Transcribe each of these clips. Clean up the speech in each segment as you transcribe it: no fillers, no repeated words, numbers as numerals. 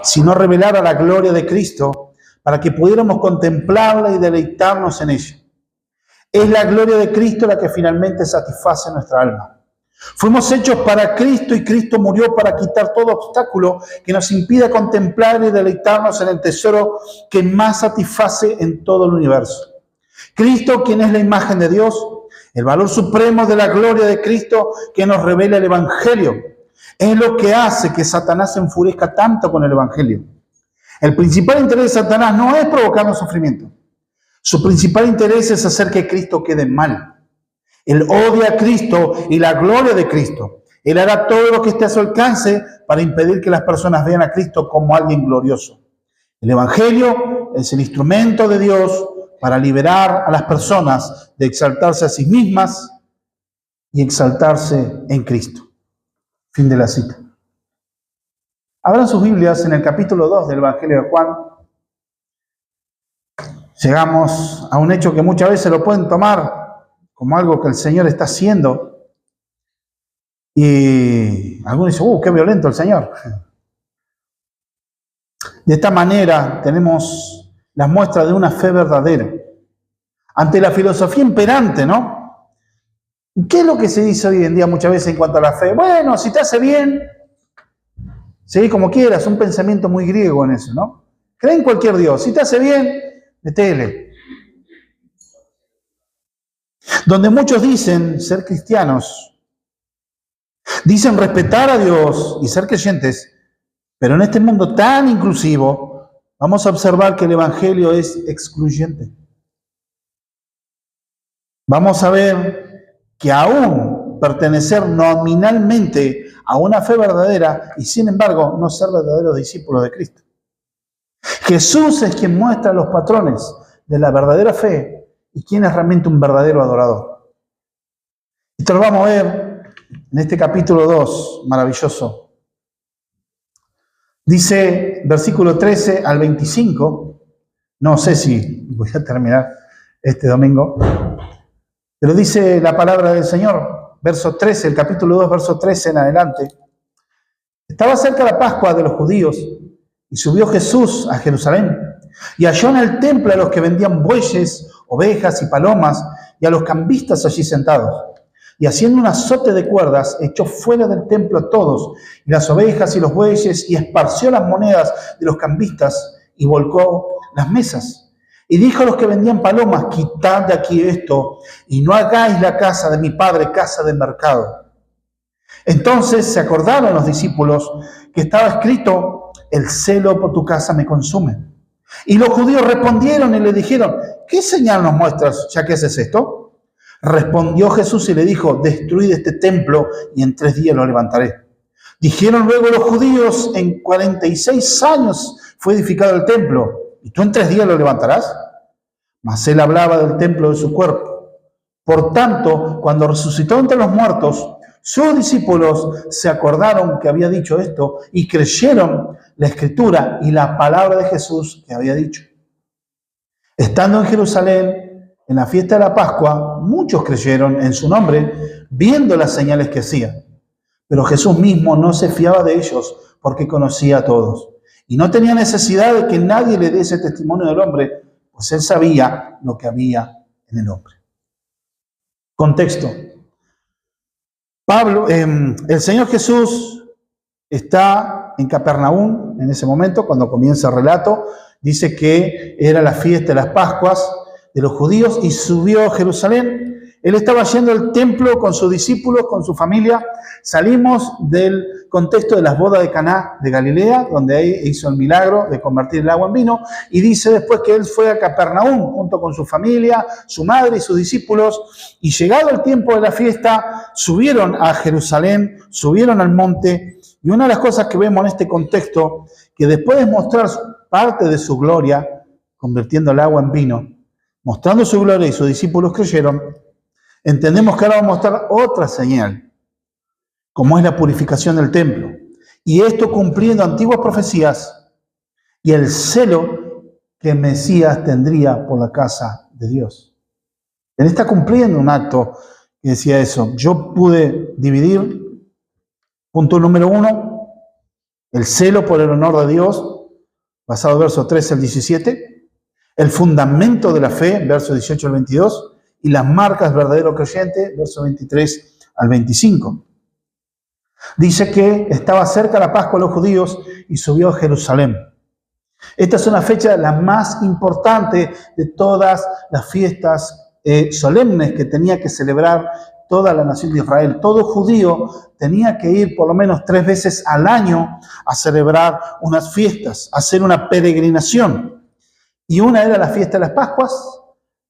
sino revelara la gloria de Cristo para que pudiéramos contemplarla y deleitarnos en ella. Es la gloria de Cristo la que finalmente satisface nuestra alma. Fuimos hechos para Cristo y Cristo murió para quitar todo obstáculo que nos impida contemplar y deleitarnos en el tesoro que más satisface en todo el universo. Cristo, quien es la imagen de Dios, el valor supremo de la gloria de Cristo que nos revela el Evangelio, es lo que hace que Satanás se enfurezca tanto con el Evangelio. El principal interés de Satanás no es provocarnos sufrimiento. Su principal interés es hacer que Cristo quede mal. Él odia a Cristo y la gloria de Cristo. Él hará todo lo que esté a su alcance para impedir que las personas vean a Cristo como alguien glorioso. El Evangelio es el instrumento de Dios para liberar a las personas de exaltarse a sí mismas y exaltarse en Cristo. Fin de la cita. Abran sus Biblias en el capítulo 2 del Evangelio de Juan. Llegamos a un hecho que muchas veces lo pueden tomar como algo que el Señor está haciendo. Y algunos dicen, qué violento el Señor. De esta manera tenemos las muestras de una fe verdadera. Ante la filosofía imperante, ¿no? ¿Qué es lo que se dice hoy en día muchas veces en cuanto a la fe? Bueno, si te hace bien, seguí como quieras, un pensamiento muy griego en eso, ¿no? Cree en cualquier Dios, si te hace bien, metele. Donde muchos dicen ser cristianos, dicen respetar a Dios y ser creyentes, pero en este mundo tan inclusivo, vamos a observar que el Evangelio es excluyente. Vamos a ver que aún pertenecer nominalmente a una fe verdadera y sin embargo no ser verdaderos discípulos de Cristo. Jesús es quien muestra los patrones de la verdadera fe y quién es realmente un verdadero adorador. Esto lo vamos a ver en este capítulo 2, maravilloso. Dice, versículo 13 al 25, no sé si voy a terminar este domingo, pero dice la palabra del Señor, verso 13, el capítulo 2, verso 13 en adelante. Estaba cerca la Pascua de los judíos y subió Jesús a Jerusalén y halló en el templo a los que vendían bueyes, ovejas y palomas y a los cambistas allí sentados. Y haciendo un azote de cuerdas, echó fuera del templo a todos, y las ovejas y los bueyes, y esparció las monedas de los cambistas, y volcó las mesas. Y dijo a los que vendían palomas, quitad de aquí esto, y no hagáis la casa de mi padre casa de mercado. Entonces se acordaron los discípulos que estaba escrito, el celo por tu casa me consume. Y los judíos respondieron y le dijeron, ¿qué señal nos muestras ya que haces esto? Respondió Jesús y le dijo, destruid este templo y en 3 días lo levantaré. Dijeron luego los judíos, en 46 años fue edificado el templo, ¿y tú en 3 días lo levantarás? Mas él hablaba del templo de su cuerpo. Por tanto, cuando resucitó entre los muertos, sus discípulos se acordaron que había dicho esto y creyeron la escritura y la palabra de Jesús que había dicho. Estando en Jerusalén, en la fiesta de la Pascua, muchos creyeron en su nombre, viendo las señales que hacía. Pero Jesús mismo no se fiaba de ellos, porque conocía a todos. Y no tenía necesidad de que nadie le diese testimonio del hombre, pues él sabía lo que había en el hombre. Contexto. El Señor Jesús está en Capernaum en ese momento, cuando comienza el relato. Dice que era la fiesta de las Pascuas de los judíos y subió a Jerusalén. Él estaba yendo al templo con sus discípulos, con su familia. Salimos del contexto de las bodas de Caná de Galilea, donde ahí hizo el milagro de convertir el agua en vino. Y dice después que él fue a Capernaum junto con su familia, su madre y sus discípulos. Y llegado el tiempo de la fiesta, subieron a Jerusalén, subieron al monte. Y una de las cosas que vemos en este contexto, que después de mostrar parte de su gloria, convirtiendo el agua en vino, mostrando su gloria y sus discípulos creyeron, entendemos que ahora va a mostrar otra señal, como es la purificación del templo. Y esto cumpliendo antiguas profecías y el celo que el Mesías tendría por la casa de Dios. Él está cumpliendo un acto que decía eso. Yo pude dividir, punto número 1, el celo por el honor de Dios, basado en versos 13 al 17, el fundamento de la fe, versos 18 al 22, y las marcas verdadero creyente, versos 23 al 25. Dice que estaba cerca la Pascua de los judíos y subió a Jerusalén. Esta es una fecha la más importante de todas las fiestas solemnes que tenía que celebrar toda la nación de Israel. Todo judío tenía que ir por lo menos 3 veces al año a celebrar unas fiestas, a hacer una peregrinación. Y una era la fiesta de las Pascuas,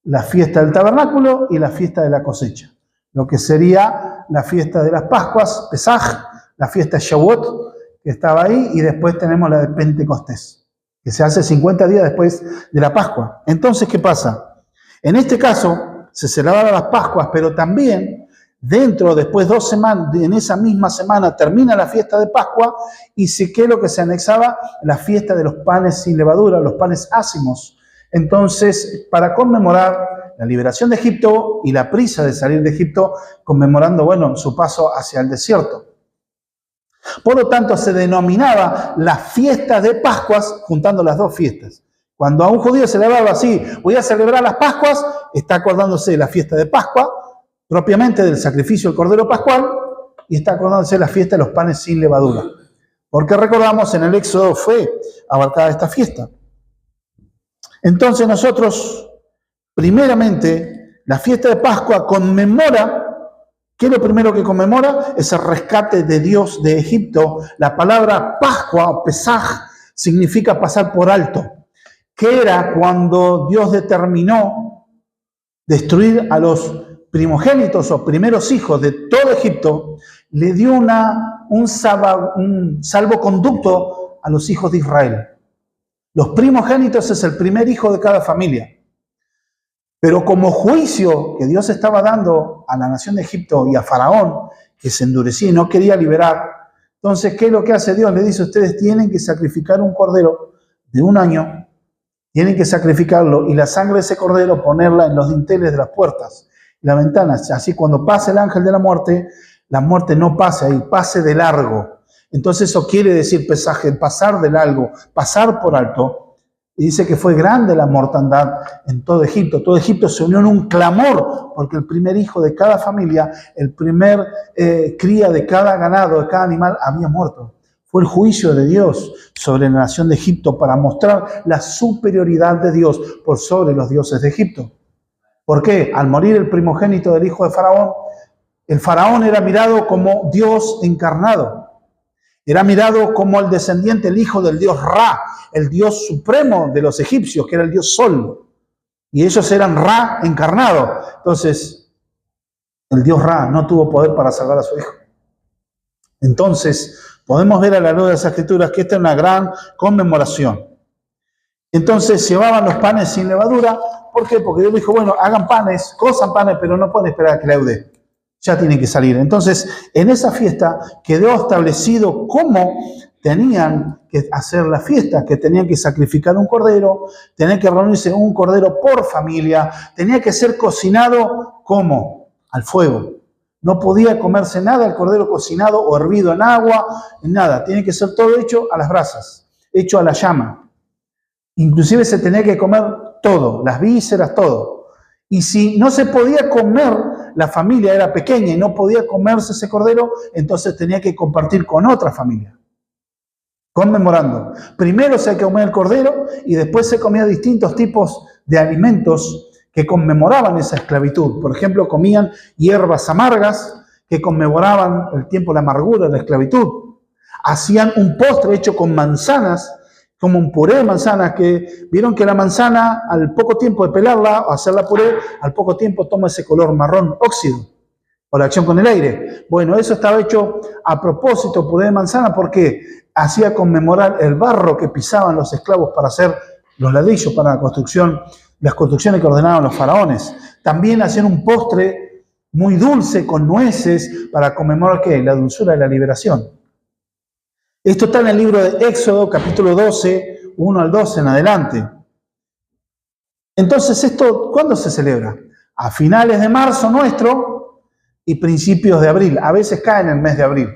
la fiesta del tabernáculo y la fiesta de la cosecha. Lo que sería la fiesta de las Pascuas, Pesaj, la fiesta de Shavuot, que estaba ahí, y después tenemos la de Pentecostés, que se hace 50 días después de la Pascua. Entonces, ¿qué pasa? En este caso, se celebraban las Pascuas, pero también después 2 semanas, en esa misma semana, termina la fiesta de Pascua, y sí que lo que se anexaba, la fiesta de los panes sin levadura, los panes ácimos. Entonces, para conmemorar la liberación de Egipto y la prisa de salir de Egipto, conmemorando, su paso hacia el desierto. Por lo tanto, se denominaba la fiesta de Pascuas, juntando las dos fiestas. Cuando a un judío se le hablaba así, voy a celebrar las Pascuas, está acordándose de la fiesta de Pascua, propiamente del sacrificio del Cordero Pascual, y está acordándose de la fiesta de los panes sin levadura. Porque recordamos, en el Éxodo fue abarcada esta fiesta. Entonces nosotros, primeramente, la fiesta de Pascua conmemora. ¿Qué es lo primero que conmemora? Es el rescate de Dios de Egipto. La palabra Pascua o Pesaj significa pasar por alto. Que era cuando Dios determinó destruir a los primogénitos o primeros hijos de todo Egipto, le dio un salvoconducto a los hijos de Israel. Los primogénitos es el primer hijo de cada familia. Pero como juicio que Dios estaba dando a la nación de Egipto y a Faraón, que se endurecía y no quería liberar, entonces, ¿qué es lo que hace Dios? Le dice, ustedes tienen que sacrificar un cordero de 1 año, tienen que sacrificarlo, y la sangre de ese cordero ponerla en los dinteles de las puertas y las ventanas. Así cuando pase el ángel de la muerte no pase ahí, pase de largo. Entonces eso quiere decir pesaje, pasar de largo, pasar por alto. Y dice que fue grande la mortandad en todo Egipto. Todo Egipto se unió en un clamor porque el primer hijo de cada familia, el primer cría de cada ganado, de cada animal, había muerto. Fue el juicio de Dios sobre la nación de Egipto para mostrar la superioridad de Dios por sobre los dioses de Egipto. ¿Por qué? Al morir el primogénito del hijo de Faraón, el Faraón era mirado como Dios encarnado. Era mirado como el descendiente, el hijo del dios Ra, el dios supremo de los egipcios, que era el dios Sol. Y ellos eran Ra encarnado. Entonces, el dios Ra no tuvo poder para salvar a su hijo. Entonces, podemos ver a la luz de las Escrituras que esta es una gran conmemoración. Entonces, llevaban los panes sin levadura. ¿Por qué? Porque Dios dijo, hagan panes, cozan panes, pero no pueden esperar a que leude. Ya tiene que salir. Entonces, en esa fiesta quedó establecido cómo tenían que hacer la fiesta, que tenían que sacrificar un cordero, tenían que reunirse un cordero por familia, tenía que ser cocinado, ¿cómo? Al fuego. No podía comerse nada el cordero cocinado o hervido en agua, en nada. Tiene que ser todo hecho a las brasas, hecho a la llama. Inclusive se tenía que comer todo, las vísceras, todo. Y si no se podía comer, la familia era pequeña y no podía comerse ese cordero, entonces tenía que compartir con otra familia. Conmemorando. Primero se comía el cordero y después se comía distintos tipos de alimentos que conmemoraban esa esclavitud. Por ejemplo, comían hierbas amargas que conmemoraban el tiempo de la amargura de la esclavitud. Hacían un postre hecho con manzanas, como un puré de manzanas, que vieron que la manzana, al poco tiempo de pelarla o hacerla puré, al poco tiempo toma ese color marrón óxido, por la acción con el aire. Eso estaba hecho a propósito, puré de manzana, porque hacía conmemorar el barro que pisaban los esclavos para hacer los ladrillos para la construcción, las construcciones que ordenaban los faraones. También hacían un postre muy dulce con nueces para conmemorar ¿qué? La dulzura de la liberación. Esto está en el libro de Éxodo, capítulo 12, 1 al 12 en adelante. Entonces, ¿esto cuándo se celebra? A finales de marzo nuestro y principios de abril. A veces cae en el mes de abril.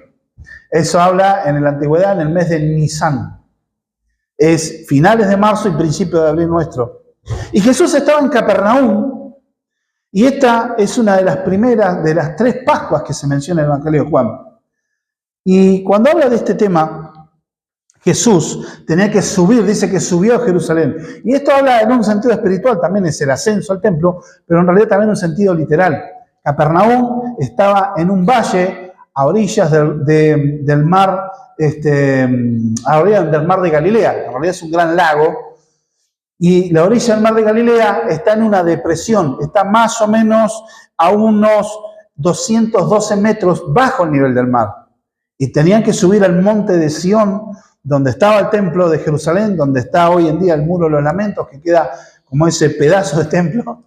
Eso habla en la antigüedad en el mes de Nisan. Es finales de marzo y principio de abril nuestro. Y Jesús estaba en Capernaum, y esta es una de las primeras de las 3 Pascuas que se menciona en el Evangelio de Juan. Y cuando habla de este tema, Jesús tenía que subir, dice que subió a Jerusalén. Y esto habla en un sentido espiritual, también es el ascenso al templo, pero en realidad también en un sentido literal. Capernaum estaba en un valle a orillas del mar, a orillas del mar de Galilea. En realidad es un gran lago. Y la orilla del mar de Galilea está en una depresión, está más o menos a unos 212 metros bajo el nivel del mar. Y tenían que subir al monte de Sión, donde estaba el templo de Jerusalén, donde está hoy en día el Muro de los Lamentos, que queda como ese pedazo de templo.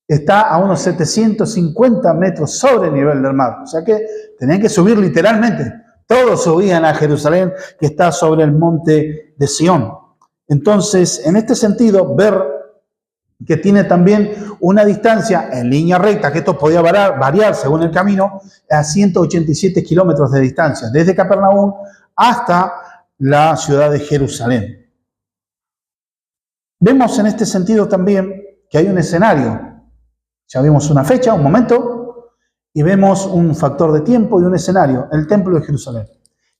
Está a unos 750 metros sobre el nivel del mar. O sea que tenían que subir literalmente. Todos subían a Jerusalén, que está sobre el monte de Sión. Entonces, en este sentido, ver que tiene también una distancia en línea recta, que esto podía variar según el camino, a 187 kilómetros de distancia, desde Capernaum hasta la ciudad de Jerusalén. Vemos en este sentido también que hay un escenario. Ya vimos una fecha, un momento, y vemos un factor de tiempo y un escenario, el templo de Jerusalén.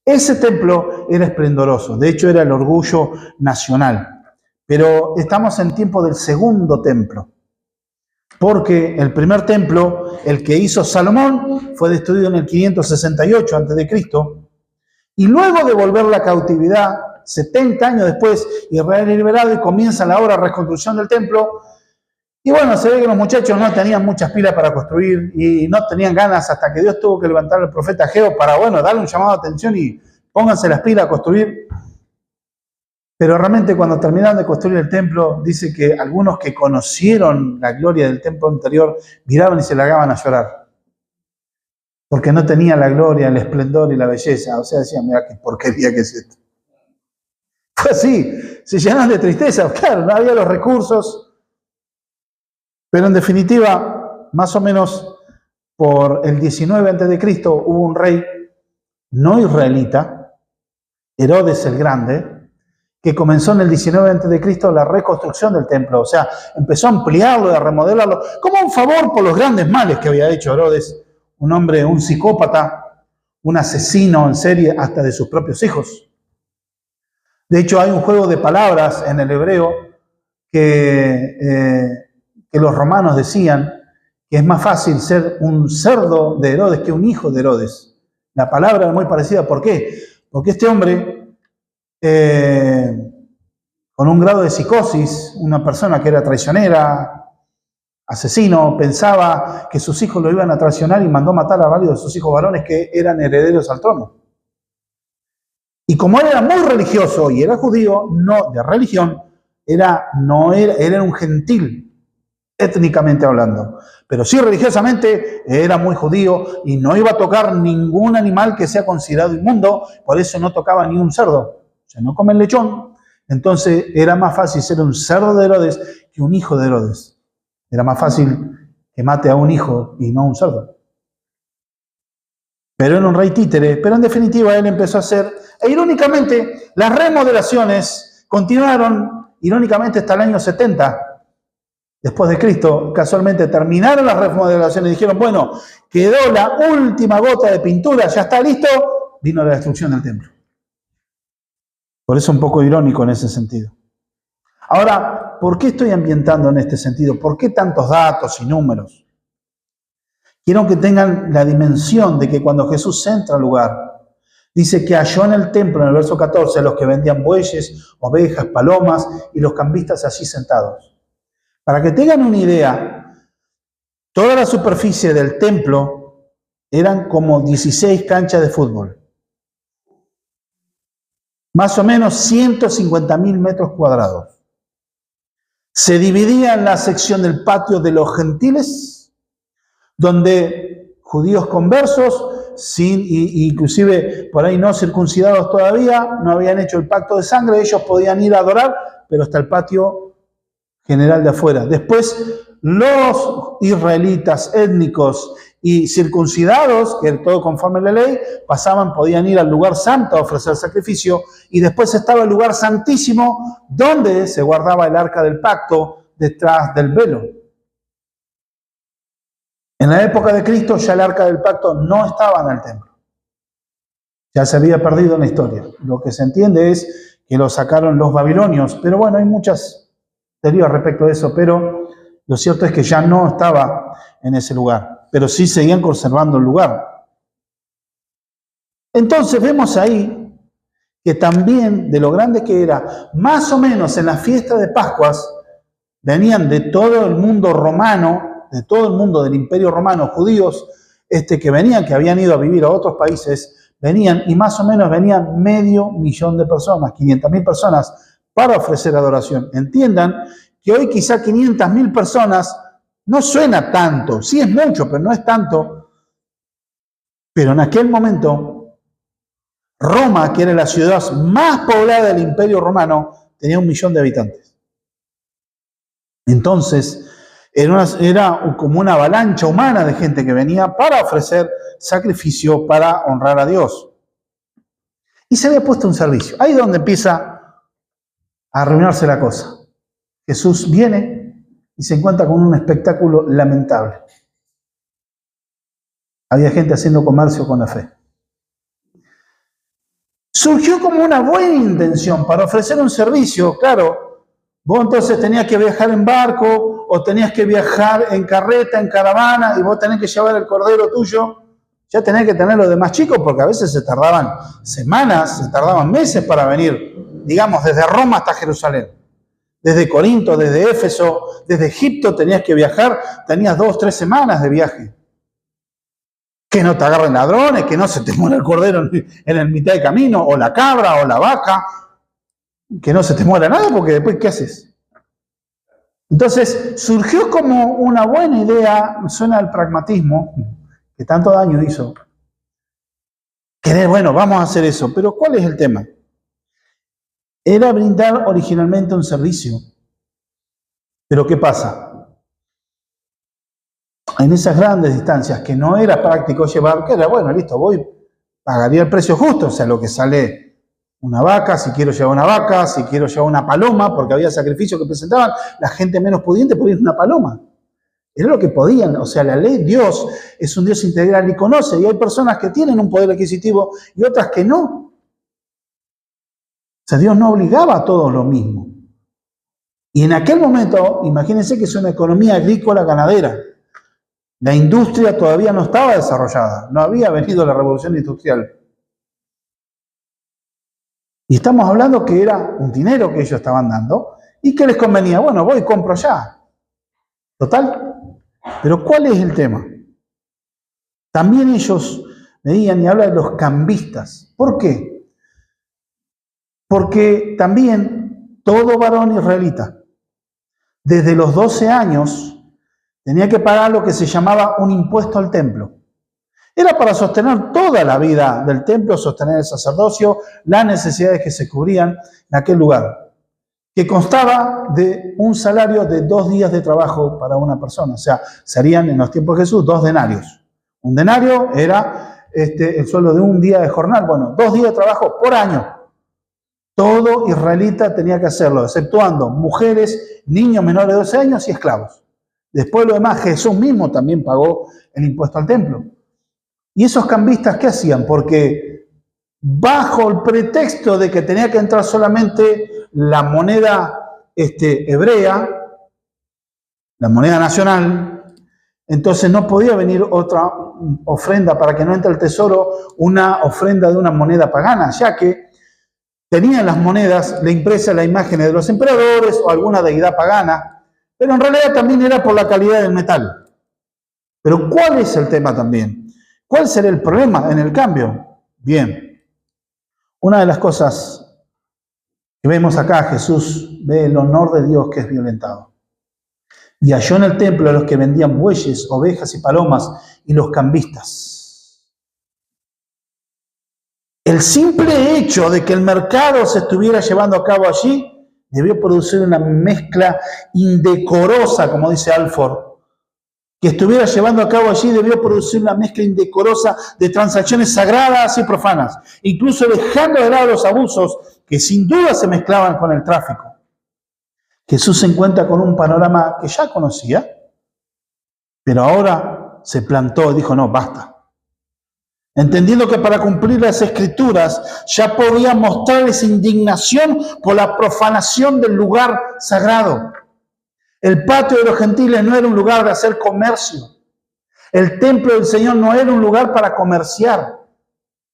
Ese templo era esplendoroso, de hecho era el orgullo nacional. Pero estamos en tiempo del segundo templo, porque el primer templo, el que hizo Salomón, fue destruido en el 568 a.C., y luego de volver la cautividad, 70 años después, Israel es liberado y comienza la obra de reconstrucción del templo. Y bueno, se ve que los muchachos no tenían muchas pilas para construir y no tenían ganas hasta que Dios tuvo que levantar al profeta Ageo para, bueno, darle un llamado de atención y pónganse las pilas a construir. Pero realmente cuando terminaron de construir el templo, dice que algunos que conocieron la gloria del templo anterior miraban y se largaban a llorar. Porque no tenían la gloria, el esplendor y la belleza. O sea, decían, mira qué porquería que es esto. Fue así, se llenaron de tristeza. Claro, no había los recursos. Pero en definitiva, más o menos por el 19 a.C. hubo un rey no israelita, Herodes el Grande, que comenzó en el 19 a.C. la reconstrucción del templo. O sea, empezó a ampliarlo, a remodelarlo, como un favor por los grandes males que había hecho Herodes, un hombre, un psicópata, un asesino en serie hasta de sus propios hijos. De hecho, hay un juego de palabras en el hebreo que los romanos decían que es más fácil ser un cerdo de Herodes que un hijo de Herodes. La palabra era muy parecida. ¿Por qué? Porque este hombre, con un grado de psicosis, una persona que era traicionera, asesino, pensaba que sus hijos lo iban a traicionar y mandó matar a varios de sus hijos varones que eran herederos al trono. Y como él era muy religioso y era judío, no de religión, era un gentil, étnicamente hablando, pero sí religiosamente era muy judío y no iba a tocar ningún animal que sea considerado inmundo, por eso no tocaba ni un cerdo, o sea, no comen lechón. Entonces era más fácil ser un cerdo de Herodes que un hijo de Herodes. Era más fácil que mate a un hijo y no a un cerdo. Pero era un rey títere, pero en definitiva él empezó a hacer, e irónicamente las remodelaciones continuaron, irónicamente hasta el año 70 después de Cristo. Casualmente terminaron las remodelaciones y dijeron, bueno, quedó la última gota de pintura, ya está listo, vino la destrucción del templo. Por eso un poco irónico en ese sentido. Ahora, ¿por qué estoy ambientando en este sentido? ¿Por qué tantos datos y números? Quiero que tengan la dimensión de que cuando Jesús entra al lugar, dice que halló en el templo, en el verso 14, a los que vendían bueyes, ovejas, palomas y los cambistas allí sentados. Para que tengan una idea, toda la superficie del templo eran como 16 canchas de fútbol. Más o menos 150.000 metros cuadrados. Se dividía en la sección del patio de los gentiles, donde judíos conversos, inclusive por ahí no circuncidados todavía, no habían hecho el pacto de sangre, ellos podían ir a adorar, pero hasta el patio general de afuera. Después, los israelitas étnicos y circuncidados, que todo conforme a la ley, podían ir al lugar santo a ofrecer sacrificio, y después estaba el lugar santísimo, donde se guardaba el arca del pacto detrás del velo. En la época de Cristo ya el arca del pacto no estaba en el templo. Ya se había perdido en la historia. Lo que se entiende es que lo sacaron los babilonios, pero bueno, hay muchas teorías respecto de eso, pero lo cierto es que ya no estaba en ese lugar, pero sí seguían conservando el lugar. Entonces vemos ahí que también de lo grande que era, más o menos en la fiesta de Pascuas, venían de todo el mundo romano, de todo el mundo del Imperio Romano, judíos que venían, que habían ido a vivir a otros países, venían y más o menos venían 500.000 de personas, 500.000 personas para ofrecer adoración. Entiendan que hoy quizá 500.000 personas no suena tanto, sí es mucho, pero no es tanto. Pero en aquel momento, Roma, que era la ciudad más poblada del Imperio Romano, tenía 1 millón de habitantes. Entonces, era como una avalancha humana de gente que venía para ofrecer sacrificio para honrar a Dios. Y se había puesto un servicio. Ahí es donde empieza a arruinarse la cosa. Jesús viene y se encuentra con un espectáculo lamentable. Había gente haciendo comercio con la fe. Surgió como una buena intención para ofrecer un servicio, claro. Vos entonces tenías que viajar en barco o tenías que viajar en carreta, en caravana, y vos tenés que llevar el cordero tuyo. Ya tenés que tenerlo de más chico porque a veces se tardaban semanas, se tardaban meses para venir, digamos, desde Roma hasta Jerusalén. Desde Corinto, desde Éfeso, desde Egipto tenías que viajar, tenías 2 o 3 semanas de viaje. Que no te agarren ladrones, que no se te muera el cordero en el mitad de camino, o la cabra, o la vaca, que no se te muera nada, porque después, ¿qué haces? Entonces, surgió como una buena idea, suena al pragmatismo, que tanto daño hizo. Querer, bueno, vamos a hacer eso, pero ¿cuál es el tema? Era brindar originalmente un servicio. Pero ¿qué pasa? En esas grandes distancias que no era práctico llevar, que era, bueno, listo, voy, pagaría el precio justo, o sea, lo que sale una vaca, si quiero llevar una vaca, si quiero llevar una paloma, porque había sacrificios que presentaban, la gente menos pudiente podía ir una paloma. Era lo que podían, o sea, la ley, Dios es un Dios integral y conoce, y hay personas que tienen un poder adquisitivo y otras que no. O sea, Dios no obligaba a todos lo mismo. Y en aquel momento, imagínense que es una economía agrícola ganadera. La industria todavía no estaba desarrollada, no había venido la revolución industrial. Y estamos hablando que era un dinero que ellos estaban dando y que les convenía, bueno, voy y compro ya. Total. Pero ¿cuál es el tema? También ellos veían y hablan de los cambistas. ¿Por qué? Porque también todo varón israelita, desde los 12 años, tenía que pagar lo que se llamaba un impuesto al templo. Era para sostener toda la vida del templo, sostener el sacerdocio, las necesidades que se cubrían en aquel lugar, que constaba de un salario de 2 días de trabajo para una persona. O sea, serían en los tiempos de Jesús 2 denarios. Un denario era el sueldo de un día de jornal. Bueno, 2 días de trabajo por año. Todo israelita tenía que hacerlo, exceptuando mujeres, niños menores de 12 años y esclavos. Después lo demás, Jesús mismo también pagó el impuesto al templo. ¿Y esos cambistas qué hacían? Porque bajo el pretexto de que tenía que entrar solamente la moneda hebrea, la moneda nacional, entonces no podía venir otra ofrenda para que no entre al tesoro una ofrenda de una moneda pagana, ya que tenían las monedas la impresa la imagen de los emperadores o alguna deidad pagana, pero en realidad también era por la calidad del metal. Pero ¿cuál es el tema también? ¿Cuál será el problema en el cambio? Bien, una de las cosas que vemos acá, Jesús ve el honor de Dios que es violentado. Y halló en el templo a los que vendían bueyes, ovejas y palomas y los cambistas. El simple hecho de que el mercado se estuviera llevando a cabo allí debió producir una mezcla indecorosa, como dice Alford, que estuviera llevando a cabo allí debió producir una mezcla indecorosa de transacciones sagradas y profanas, incluso dejando de lado los abusos que sin duda se mezclaban con el tráfico. Jesús se encuentra con un panorama que ya conocía, pero ahora se plantó y dijo, no, basta. Entendiendo que para cumplir las Escrituras ya podía mostrarles indignación por la profanación del lugar sagrado. El patio de los gentiles no era un lugar de hacer comercio. El templo del Señor no era un lugar para comerciar.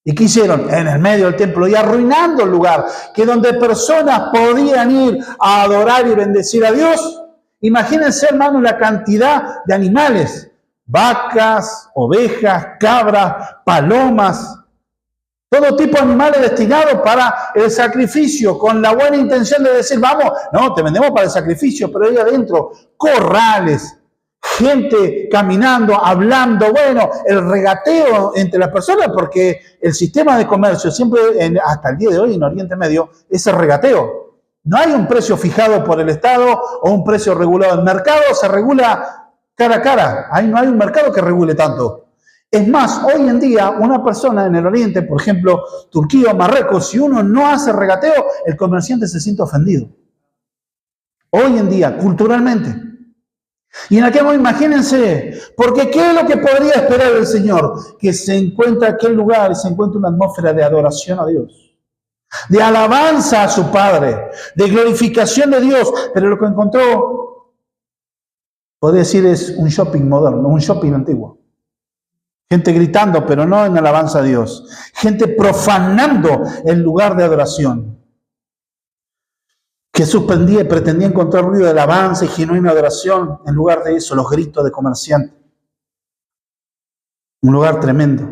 ¿Y qué hicieron? En el medio del templo y arruinando el lugar, que donde personas podían ir a adorar y bendecir a Dios. Imagínense, hermanos, la cantidad de animales. Vacas, ovejas, cabras, palomas, todo tipo de animales destinados para el sacrificio, con la buena intención de decir, vamos, no, te vendemos para el sacrificio, pero ahí adentro, corrales, gente caminando, hablando, bueno, el regateo entre las personas, porque el sistema de comercio siempre, hasta el día de hoy en Oriente Medio, es el regateo. No hay un precio fijado por el Estado o un precio regulado. El mercado se regula cara a cara. Ahí no hay un mercado que regule tanto. Es más, hoy en día, una persona en el Oriente, por ejemplo, Turquía o Marruecos, si uno no hace regateo, el comerciante se siente ofendido. Hoy en día, culturalmente. Y en aquel momento, imagínense, porque ¿qué es lo que podría esperar el Señor? Que se encuentre aquel lugar y se encuentre una atmósfera de adoración a Dios, de alabanza a su Padre, de glorificación de Dios. Pero lo que encontró, podría decir, es un shopping moderno, un shopping antiguo. Gente gritando, pero no en alabanza a Dios. Gente profanando el lugar de adoración. Jesús pretendía encontrar ruido de alabanza y genuina adoración. En lugar de eso, los gritos de comerciantes. Un lugar tremendo.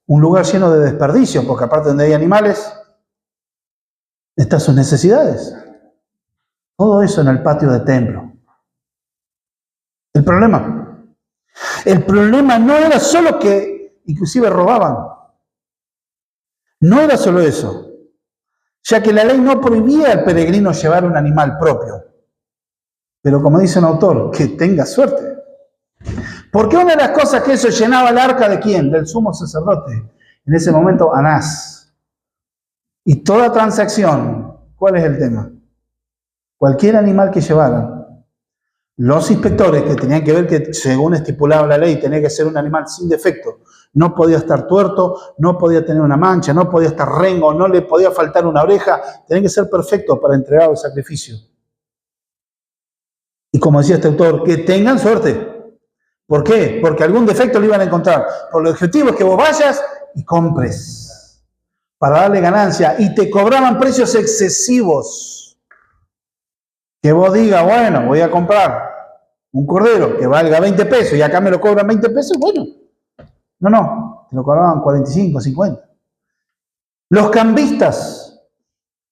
Un lugar lleno de desperdicio, porque aparte donde hay animales, están sus necesidades. Todo eso en el patio del templo. El problema no era solo que inclusive robaban. No era solo eso, ya que la ley no prohibía al peregrino llevar un animal propio. Pero como dice un autor, que tenga suerte. Porque una de las cosas que eso llenaba el arca ¿de quién? Del sumo sacerdote. En ese momento, Anás. Y toda transacción, ¿cuál es el tema? Cualquier animal que llevaran, los inspectores que tenían que ver que según estipulaba la ley tenía que ser un animal sin defecto, no podía estar tuerto, no podía tener una mancha, no podía estar rengo, no le podía faltar una oreja, tenía que ser perfecto para entregar el sacrificio. Y como decía este autor, que tengan suerte. ¿Por qué? Porque algún defecto le iban a encontrar. Por el objetivo es que vos vayas y compres para darle ganancia y te cobraban precios excesivos. Que vos digas, bueno, voy a comprar un cordero que valga 20 pesos y acá me lo cobran 20 pesos, bueno. No, te lo cobraban 45, 50. Los cambistas,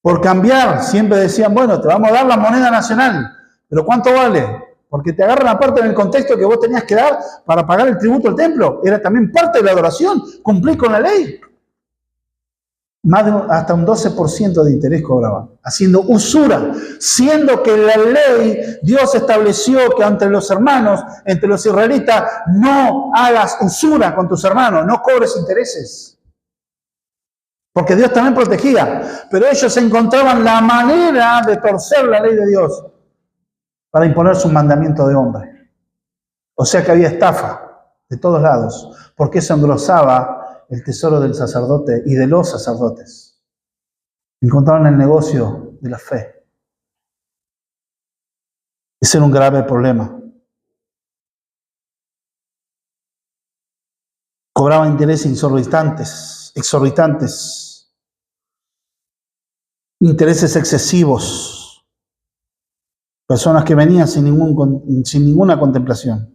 por cambiar, siempre decían, bueno, te vamos a dar la moneda nacional, pero ¿cuánto vale? Porque te agarran aparte en el contexto que vos tenías que dar para pagar el tributo al templo. Era también parte de la adoración, cumplir con la ley. Hasta un 12% de interés cobraban, haciendo usura, siendo que la ley, Dios estableció que entre los hermanos, entre los israelitas, no hagas usura con tus hermanos, no cobres intereses. Porque Dios también protegía, pero ellos encontraban la manera de torcer la ley de Dios para imponer su mandamiento de hombre. O sea que había estafa de todos lados, porque eso engrosaba el tesoro del sacerdote y de los sacerdotes. Encontraron el negocio de la fe. Ese era un grave problema. Cobraban intereses exorbitantes, intereses excesivos. Personas que venían sin ninguna contemplación.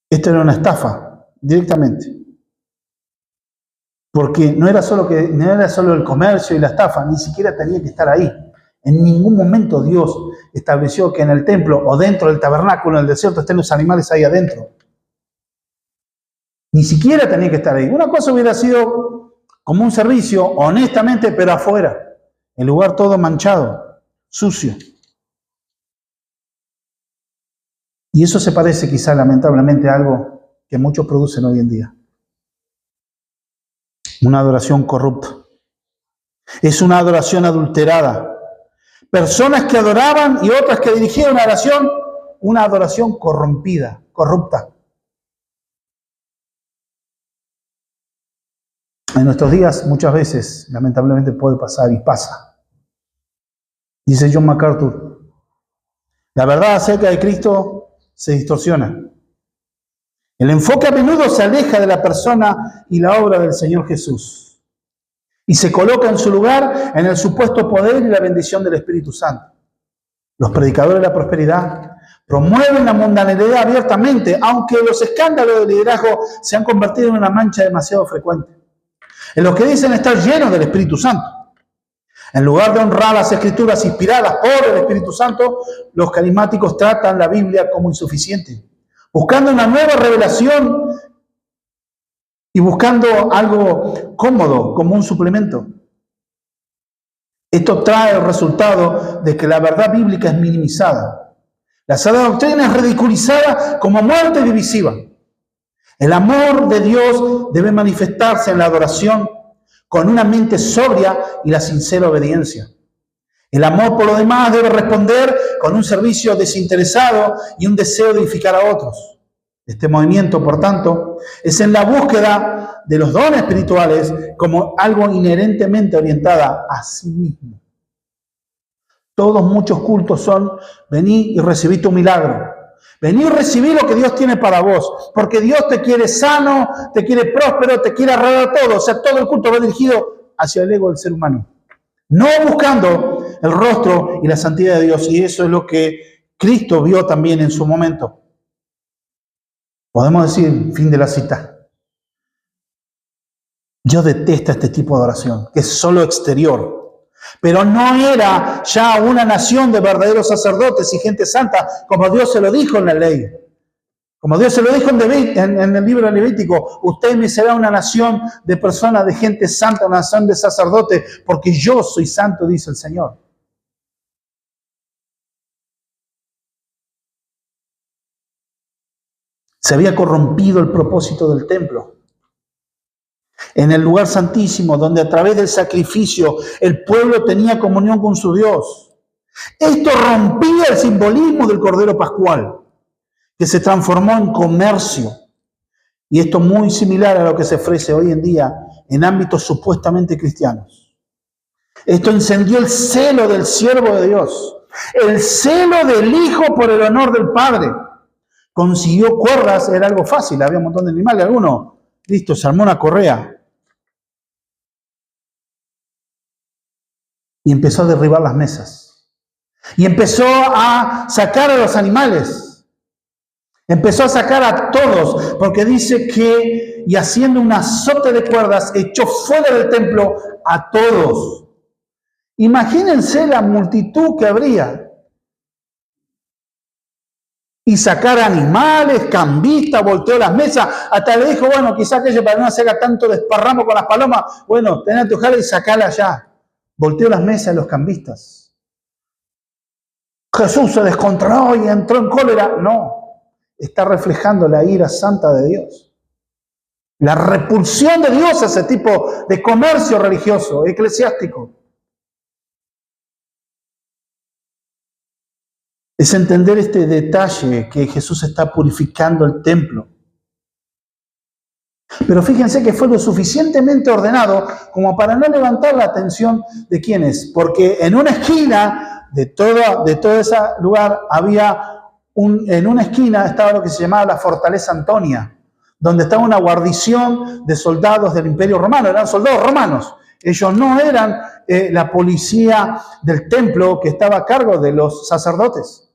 Esto era una estafa, directamente. Porque no era solo el comercio y la estafa, ni siquiera tenía que estar ahí. En ningún momento Dios estableció que en el templo o dentro del tabernáculo, en el desierto, estén los animales ahí adentro. Ni siquiera tenía que estar ahí. Una cosa hubiera sido como un servicio, honestamente, pero afuera. El lugar todo manchado, sucio. Y eso se parece quizá lamentablemente a algo que muchos producen hoy en día. Una adoración corrupta. Es una adoración adulterada. Personas que adoraban y otras que dirigían una adoración corrompida, corrupta. En nuestros días muchas veces, lamentablemente, puede pasar y pasa. Dice John MacArthur, la verdad acerca de Cristo se distorsiona. El enfoque a menudo se aleja de la persona y la obra del Señor Jesús y se coloca en su lugar en el supuesto poder y la bendición del Espíritu Santo. Los predicadores de la prosperidad promueven la mundanalidad abiertamente, aunque los escándalos de liderazgo se han convertido en una mancha demasiado frecuente. En los que dicen estar llenos del Espíritu Santo. En lugar de honrar las Escrituras inspiradas por el Espíritu Santo, los carismáticos tratan la Biblia como insuficiente, buscando una nueva revelación y buscando algo cómodo como un suplemento. Esto trae el resultado de que la verdad bíblica es minimizada. La sana doctrina es ridiculizada como muerte divisiva. El amor de Dios debe manifestarse en la adoración con una mente sobria y la sincera obediencia. El amor, por lo demás, debe responder con un servicio desinteresado y un deseo de edificar a otros. Este movimiento, por tanto, es en la búsqueda de los dones espirituales como algo inherentemente orientada a sí mismo. Todos muchos cultos son, vení y recibí tu milagro. Vení y recibí lo que Dios tiene para vos, porque Dios te quiere sano, te quiere próspero, te quiere arreglar todo. O sea, todo el culto va dirigido hacia el ego del ser humano. No buscando el rostro y la santidad de Dios. Y eso es lo que Cristo vio también en su momento. Podemos decir, fin de la cita. Dios detesta este tipo de adoración, que es solo exterior. Pero no era ya una nación de verdaderos sacerdotes y gente santa, como Dios se lo dijo en la ley. Como Dios se lo dijo en el libro de Levítico, usted me será una nación de personas, de gente santa, una nación de sacerdotes, porque yo soy santo, dice el Señor. Se había corrompido el propósito del templo. En el lugar santísimo, donde a través del sacrificio el pueblo tenía comunión con su Dios. Esto rompía el simbolismo del Cordero Pascual, que se transformó en comercio. Y esto muy similar a lo que se ofrece hoy en día en ámbitos supuestamente cristianos. Esto encendió el celo del siervo de Dios, el celo del Hijo por el honor del Padre. Consiguió cuerdas, era algo fácil, había un montón de animales, algunos, listo, se armó una correa. Y empezó a derribar las mesas. Y empezó a sacar a los animales. Empezó a sacar a todos, porque dice que, y haciendo un azote de cuerdas, echó fuera del templo a todos. Imagínense la multitud que habría. Y sacar animales, cambistas, volteó las mesas, hasta le dijo, bueno, quizás aquello para no hacer tanto desparramo con las palomas, bueno, tenés que ojalá y sacala allá. Volteó las mesas de los cambistas. Jesús se descontroló y entró en cólera. No, está reflejando la ira santa de Dios. La repulsión de Dios a ese tipo de comercio religioso, eclesiástico. Es entender este detalle que Jesús está purificando el templo. Pero fíjense que fue lo suficientemente ordenado como para no levantar la atención de quienes, porque en una esquina de todo ese lugar en una esquina estaba lo que se llamaba la Fortaleza Antonia, donde estaba una guarnición de soldados del Imperio Romano, eran soldados romanos. Ellos no eran la policía del templo que estaba a cargo de los sacerdotes.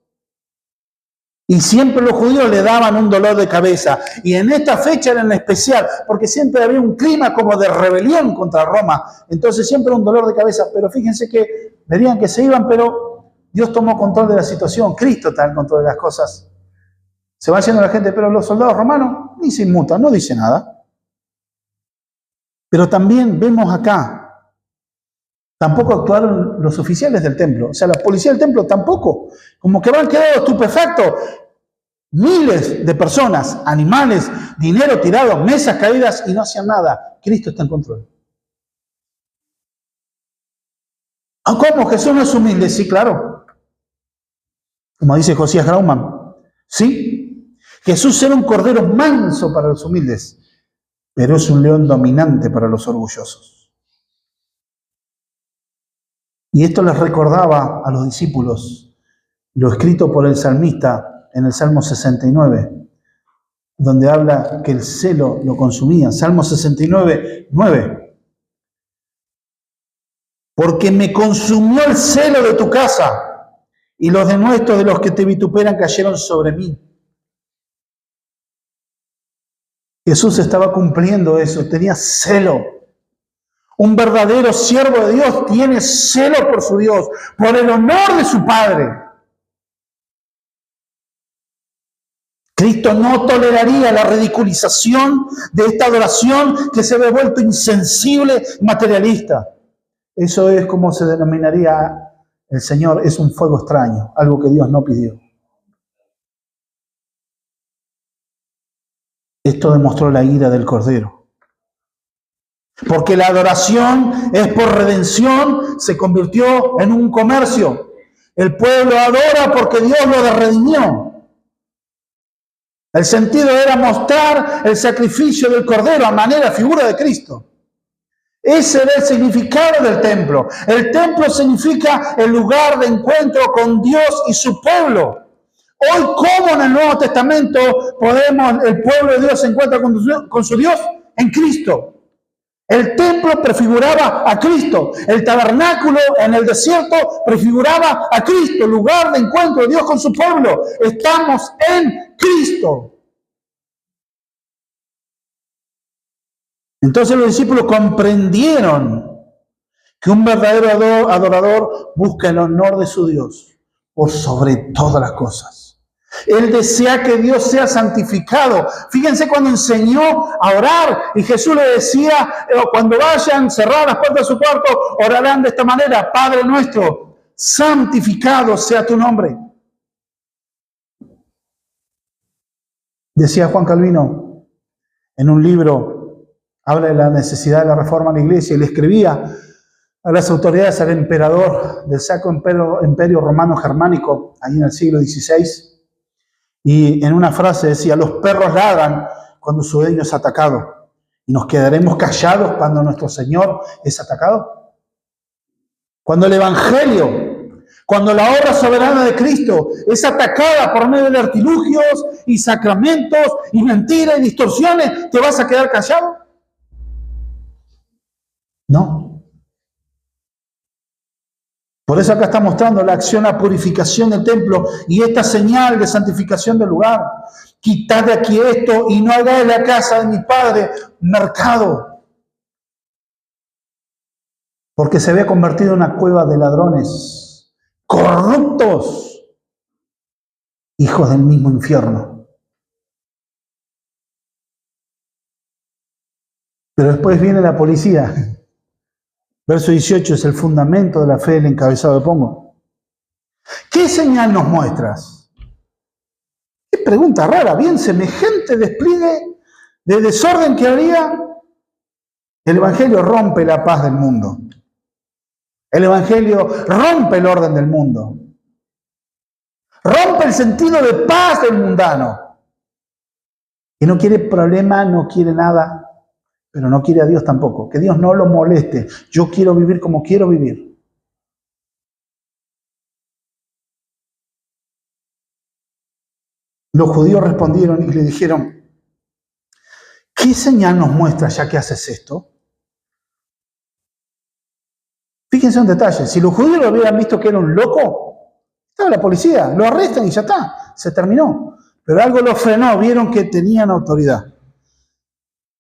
Y siempre los judíos le daban un dolor de cabeza. Y en esta fecha era en especial, porque siempre había un clima como de rebelión contra Roma. Entonces siempre un dolor de cabeza. Pero fíjense que verían que se iban, pero Dios tomó control de la situación. Cristo está en control de las cosas. Se va haciendo la gente, pero los soldados romanos ni se inmutan, no dicen nada. Pero también vemos acá, tampoco actuaron los oficiales del templo. O sea, la policía del templo tampoco. Como que van quedados estupefactos. Miles de personas, animales, dinero tirado, mesas caídas y no hacían nada. Cristo está en control. ¿Cómo? ¿Jesús no es humilde? Sí, claro. Como dice Josías Grauman. Sí. Jesús era un cordero manso para los humildes, pero es un león dominante para los orgullosos. Y esto les recordaba a los discípulos lo escrito por el salmista en el Salmo 69, donde habla que el celo lo consumía. Salmo 69, 9. Porque me consumió el celo de tu casa, y los denuestos de los que te vituperan cayeron sobre mí. Jesús estaba cumpliendo eso, tenía celo. Un verdadero siervo de Dios tiene celo por su Dios, por el honor de su Padre. Cristo no toleraría la ridiculización de esta adoración que se ve vuelto insensible, materialista. Eso es como se denominaría el Señor, es un fuego extraño, algo que Dios no pidió. Esto demostró la ira del Cordero. Porque la adoración es por redención, se convirtió en un comercio. El pueblo adora porque Dios lo redimió. El sentido era mostrar el sacrificio del Cordero a manera, figura de Cristo. Ese era el significado del templo. El templo significa el lugar de encuentro con Dios y su pueblo. Hoy, ¿cómo en el Nuevo Testamento el pueblo de Dios se encuentra con su Dios? En Cristo. El templo prefiguraba a Cristo. El tabernáculo en el desierto prefiguraba a Cristo, lugar de encuentro de Dios con su pueblo. Estamos en Cristo. Entonces los discípulos comprendieron que un verdadero adorador busca el honor de su Dios por sobre todas las cosas. Él desea que Dios sea santificado. Fíjense cuando enseñó a orar y Jesús le decía, cuando vayan, cerrar las puertas de su cuarto, orarán de esta manera: Padre nuestro, santificado sea tu nombre. Decía Juan Calvino en un libro, habla de la necesidad de la reforma en la iglesia, y le escribía a las autoridades, al emperador del Sacro Imperio Romano Germánico, ahí en el siglo XVI, y en una frase decía: los perros ladran cuando su dueño es atacado, y nos quedaremos callados cuando nuestro Señor es atacado. Cuando el Evangelio, cuando la obra soberana de Cristo es atacada por medio de artilugios y sacramentos y mentiras y distorsiones, ¿te vas a quedar callado? No. Por eso acá está mostrando la acción a purificación del templo y esta señal de santificación del lugar. Quitad de aquí esto y no hagáis la casa de mi Padre mercado. Porque se había convertido en una cueva de ladrones, corruptos, hijos del mismo infierno. Pero después viene la policía. Verso 18 es el fundamento de la fe del encabezado de Pongo. ¿Qué señal nos muestras? Qué pregunta rara, bien semejante despliegue de desorden que habría. El Evangelio rompe la paz del mundo. El Evangelio rompe el orden del mundo. Rompe el sentido de paz del mundano. Que no quiere problema, no quiere nada. Pero no quiere a Dios tampoco, que Dios no lo moleste. Yo quiero vivir como quiero vivir. Los judíos respondieron y le dijeron: ¿qué señal nos muestra ya que haces esto? Fíjense un detalle, si los judíos lo hubieran visto que era un loco, estaba la policía, lo arrestan y ya está, se terminó. Pero algo lo frenó, vieron que tenían autoridad.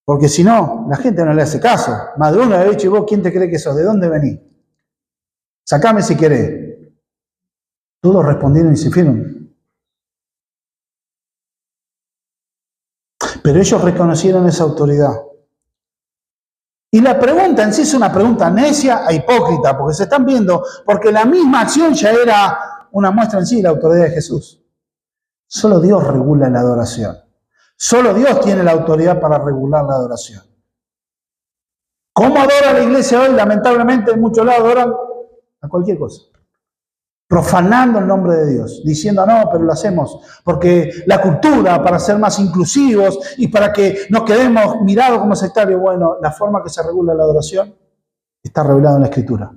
Porque si no, la gente no le hace caso. Más de uno le ha dicho: ¿y vos quién te cree que sos? ¿De dónde venís? Sacame si querés. Todos respondieron y se fueron. Pero ellos reconocieron esa autoridad. Y la pregunta en sí es una pregunta necia e hipócrita, porque se están viendo, porque la misma acción ya era una muestra en sí de la autoridad de Jesús. Solo Dios regula la adoración. Solo Dios tiene la autoridad para regular la adoración. ¿Cómo adora la iglesia hoy? Lamentablemente en muchos lados adoran a cualquier cosa. Profanando el nombre de Dios, diciendo, no, pero lo hacemos porque la cultura, para ser más inclusivos y para que no quedemos mirados como sectarios. Bueno, la forma que se regula la adoración está revelada en la Escritura.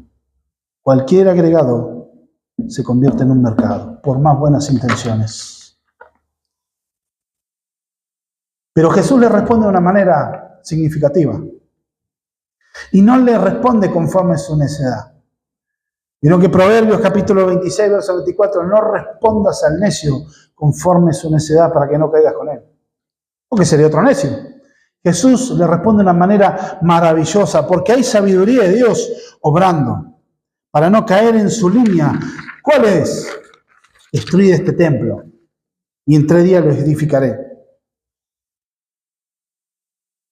Cualquier agregado se convierte en un mercado, por más buenas intenciones. Pero Jesús le responde de una manera significativa. Y no le responde conforme a su necedad. Sino que Proverbios capítulo 26, verso 24, no respondas al necio conforme a su necedad para que no caigas con él. Porque sería otro necio. Jesús le responde de una manera maravillosa, porque hay sabiduría de Dios obrando, para no caer en su línea. ¿Cuál es? Destruid este templo, y en 3 días lo edificaré.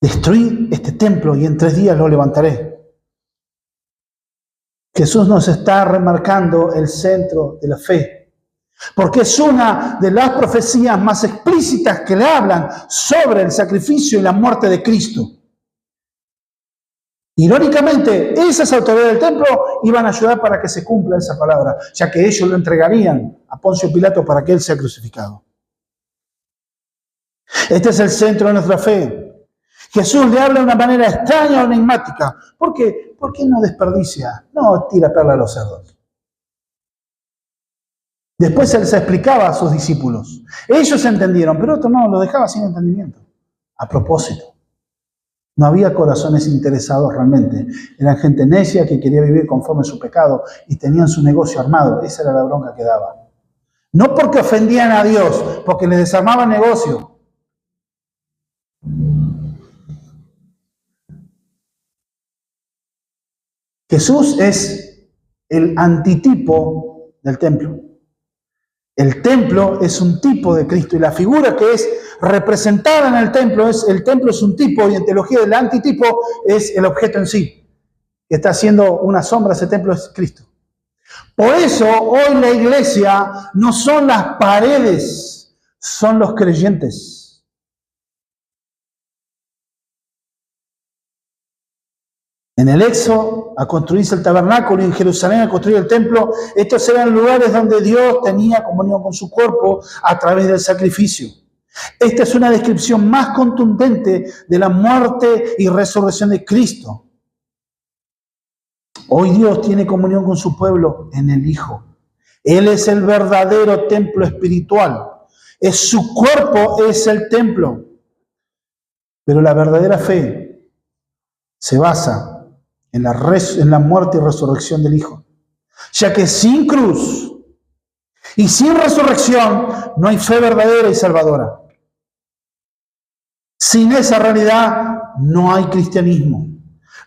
Destruid este templo, y en 3 días lo levantaré. Jesús nos está remarcando el centro de la fe, porque es una de las profecías más explícitas que le hablan sobre el sacrificio y la muerte de Cristo. Irónicamente, esas autoridades del templo iban a ayudar para que se cumpla esa palabra, ya que ellos lo entregarían a Poncio Pilato para que él sea crucificado. Este es el centro de nuestra fe. Jesús le habla de una manera extraña o enigmática. ¿Por qué? ¿Por qué no desperdicia? No tira perla a los cerdos. Después se les explicaba a sus discípulos. Ellos entendieron, pero otro no, lo dejaba sin entendimiento. A propósito. No había corazones interesados realmente. Eran gente necia que quería vivir conforme a su pecado y tenían su negocio armado. Esa era la bronca que daban. No porque ofendían a Dios, porque les desarmaban el negocio. Jesús es el antitipo del templo. El templo es un tipo de Cristo y la figura que es representada en el templo es un tipo, y en teología el antitipo es el objeto en sí, que está haciendo una sombra. Ese templo es Cristo. Por eso hoy la iglesia no son las paredes, son los creyentes. En el Éxodo, a construirse el tabernáculo, y en Jerusalén a construir el templo, estos eran lugares donde Dios tenía comunión con su cuerpo a través del sacrificio. Esta es una descripción más contundente de la muerte y resurrección de Cristo. Hoy Dios tiene comunión con su pueblo en el Hijo. Él es el verdadero templo espiritual. Es su cuerpo, es el templo. Pero la verdadera fe se basa en la muerte y resurrección del Hijo. Ya que sin cruz y sin resurrección no hay fe verdadera y salvadora. Sin esa realidad no hay cristianismo.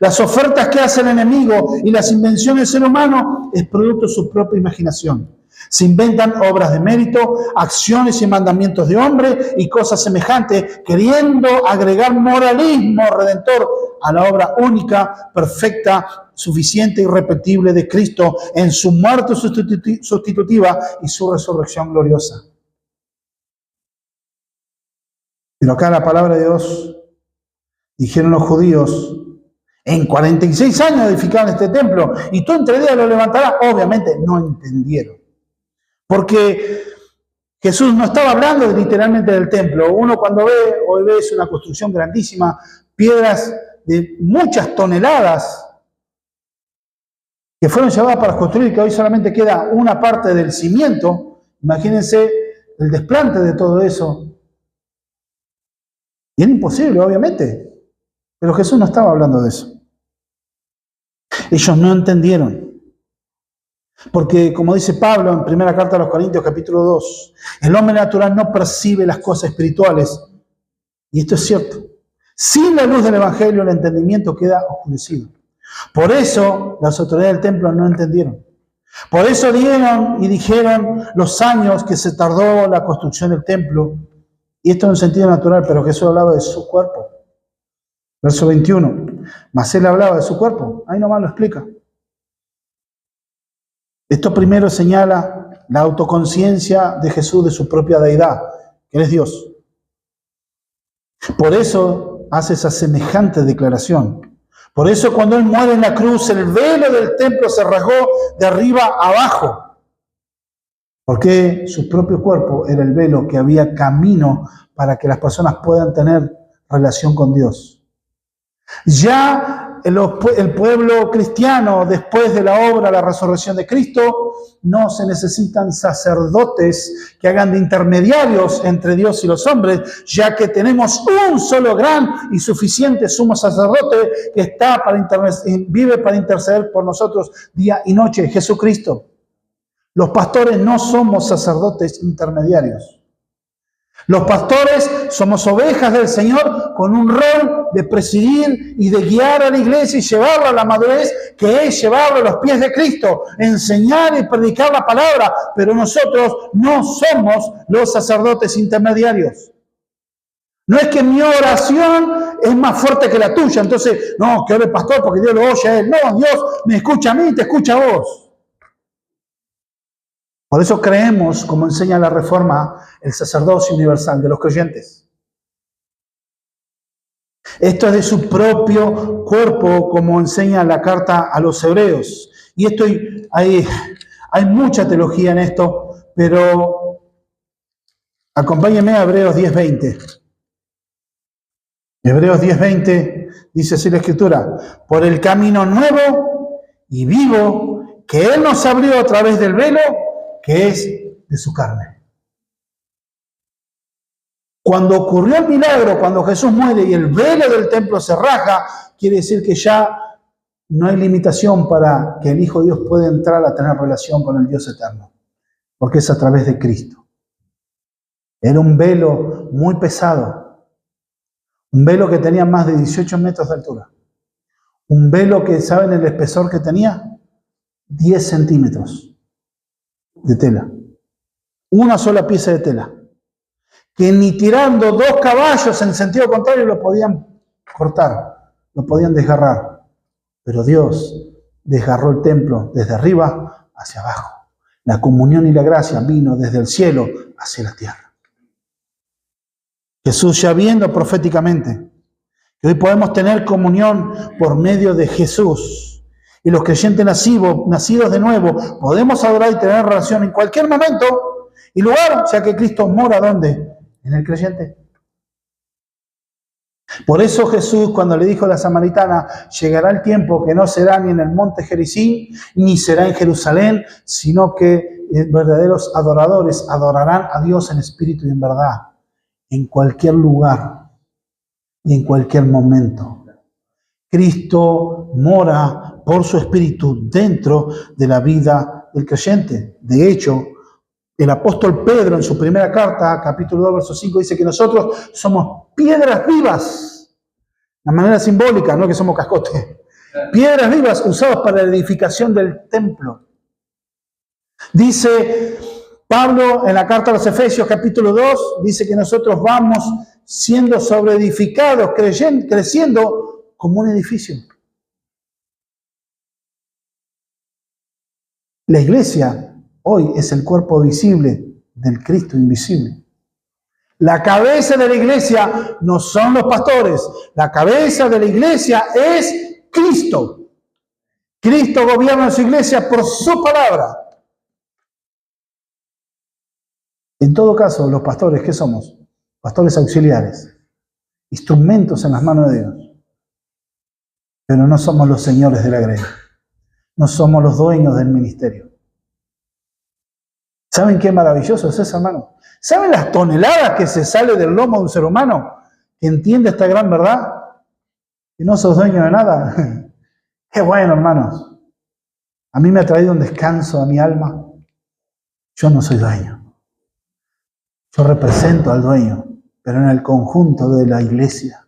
Las ofertas que hace el enemigo y las invenciones del ser humano es producto de su propia imaginación. Se inventan obras de mérito, acciones y mandamientos de hombre y cosas semejantes, queriendo agregar moralismo redentor a la obra única, perfecta, suficiente y irrepetible de Cristo en su muerte sustitutiva y su resurrección gloriosa. Pero acá la palabra de Dios, dijeron los judíos, en 46 años edificaron este templo y tú en 3 días lo levantarás. Obviamente no entendieron. Porque Jesús no estaba hablando literalmente del templo. Uno cuando hoy ve es una construcción grandísima, piedras de muchas toneladas que fueron llevadas para construir, que hoy solamente queda una parte del cimiento. Imagínense el desplante de todo eso. Y era imposible, obviamente. Pero Jesús no estaba hablando de eso. Ellos no entendieron. Porque, como dice Pablo en primera carta a los Corintios, capítulo 2, el hombre natural no percibe las cosas espirituales. Y esto es cierto. Sin la luz del Evangelio, el entendimiento queda oscurecido. Por eso, las autoridades del templo no entendieron. Por eso dieron y dijeron los años que se tardó la construcción del templo. Y esto en un sentido natural, pero Jesús hablaba de su cuerpo. Verso 21. Mas él hablaba de su cuerpo. Ahí nomás lo explica. Esto primero señala la autoconciencia de Jesús de su propia deidad, que Él es Dios. Por eso hace esa semejante declaración. Por eso cuando Él muere en la cruz, el velo del templo se rasgó de arriba a abajo. Porque su propio cuerpo era el velo que había camino para que las personas puedan tener relación con Dios. Ya el pueblo cristiano, después de la obra, la resurrección de Cristo, no se necesitan sacerdotes que hagan de intermediarios entre Dios y los hombres, ya que tenemos un solo gran y suficiente sumo sacerdote que está vive para interceder por nosotros día y noche, Jesucristo. Los pastores no somos sacerdotes intermediarios. Los pastores somos ovejas del Señor con un rol de presidir y de guiar a la iglesia y llevarla a la madurez, que es llevarla a los pies de Cristo, enseñar y predicar la palabra, pero nosotros no somos los sacerdotes intermediarios. No es que mi oración es más fuerte que la tuya, entonces, no, que ore el pastor porque Dios lo oye a él. No, Dios me escucha a mí y te escucha a vos. Por eso creemos, como enseña la Reforma, el sacerdocio universal de los creyentes. Esto es de su propio cuerpo, como enseña la carta a los hebreos. Y esto hay mucha teología en esto, pero acompáñenme a Hebreos 10:20. Hebreos 10:20 dice así la Escritura: por el camino nuevo y vivo que Él nos abrió a través del velo, que es de su carne. Cuando ocurrió el milagro, cuando Jesús muere y el velo del templo se rasga, quiere decir que ya no hay limitación para que el Hijo de Dios pueda entrar a tener relación con el Dios eterno, porque es a través de Cristo. Era un velo muy pesado, un velo que tenía más de 18 metros de altura, un velo que, ¿saben el espesor que tenía? 10 centímetros. De tela. Una sola pieza de tela. Que ni tirando 2 caballos en sentido contrario lo podían cortar, lo podían desgarrar. Pero Dios desgarró el templo desde arriba hacia abajo. La comunión y la gracia vino desde el cielo hacia la tierra. Jesús, ya viendo proféticamente que hoy podemos tener comunión por medio de Jesús, y los creyentes nacidos de nuevo, podemos adorar y tener relación en cualquier momento y lugar, ya que Cristo mora ¿dónde? En el creyente. Por eso Jesús, cuando le dijo a la samaritana, llegará el tiempo que no será ni en el monte Gerizim, ni será en Jerusalén, sino que verdaderos adoradores adorarán a Dios en espíritu y en verdad, en cualquier lugar y en cualquier momento. Cristo mora por su espíritu dentro de la vida del creyente. De hecho, el apóstol Pedro en su primera carta, capítulo 2, verso 5, dice que nosotros somos piedras vivas. De manera simbólica, no que somos cascotes. Piedras vivas usadas para la edificación del templo. Dice Pablo en la carta a los Efesios, capítulo 2, dice que nosotros vamos siendo sobreedificados, creciendo como un edificio. La iglesia hoy es el cuerpo visible del Cristo invisible. La cabeza de la iglesia no son los pastores. La cabeza de la iglesia es Cristo. Cristo gobierna su iglesia por su palabra. En todo caso, los pastores, ¿qué somos? Pastores auxiliares. Instrumentos en las manos de Dios. Pero no somos los señores de la grey. No somos los dueños del ministerio. ¿Saben qué maravilloso es eso, hermano? ¿Saben las toneladas que se sale del lomo de un ser humano que entiende esta gran verdad? Que no sos dueño de nada. Qué bueno, hermanos. A mí me ha traído un descanso a mi alma. Yo no soy dueño. Yo represento al dueño, pero en el conjunto de la iglesia.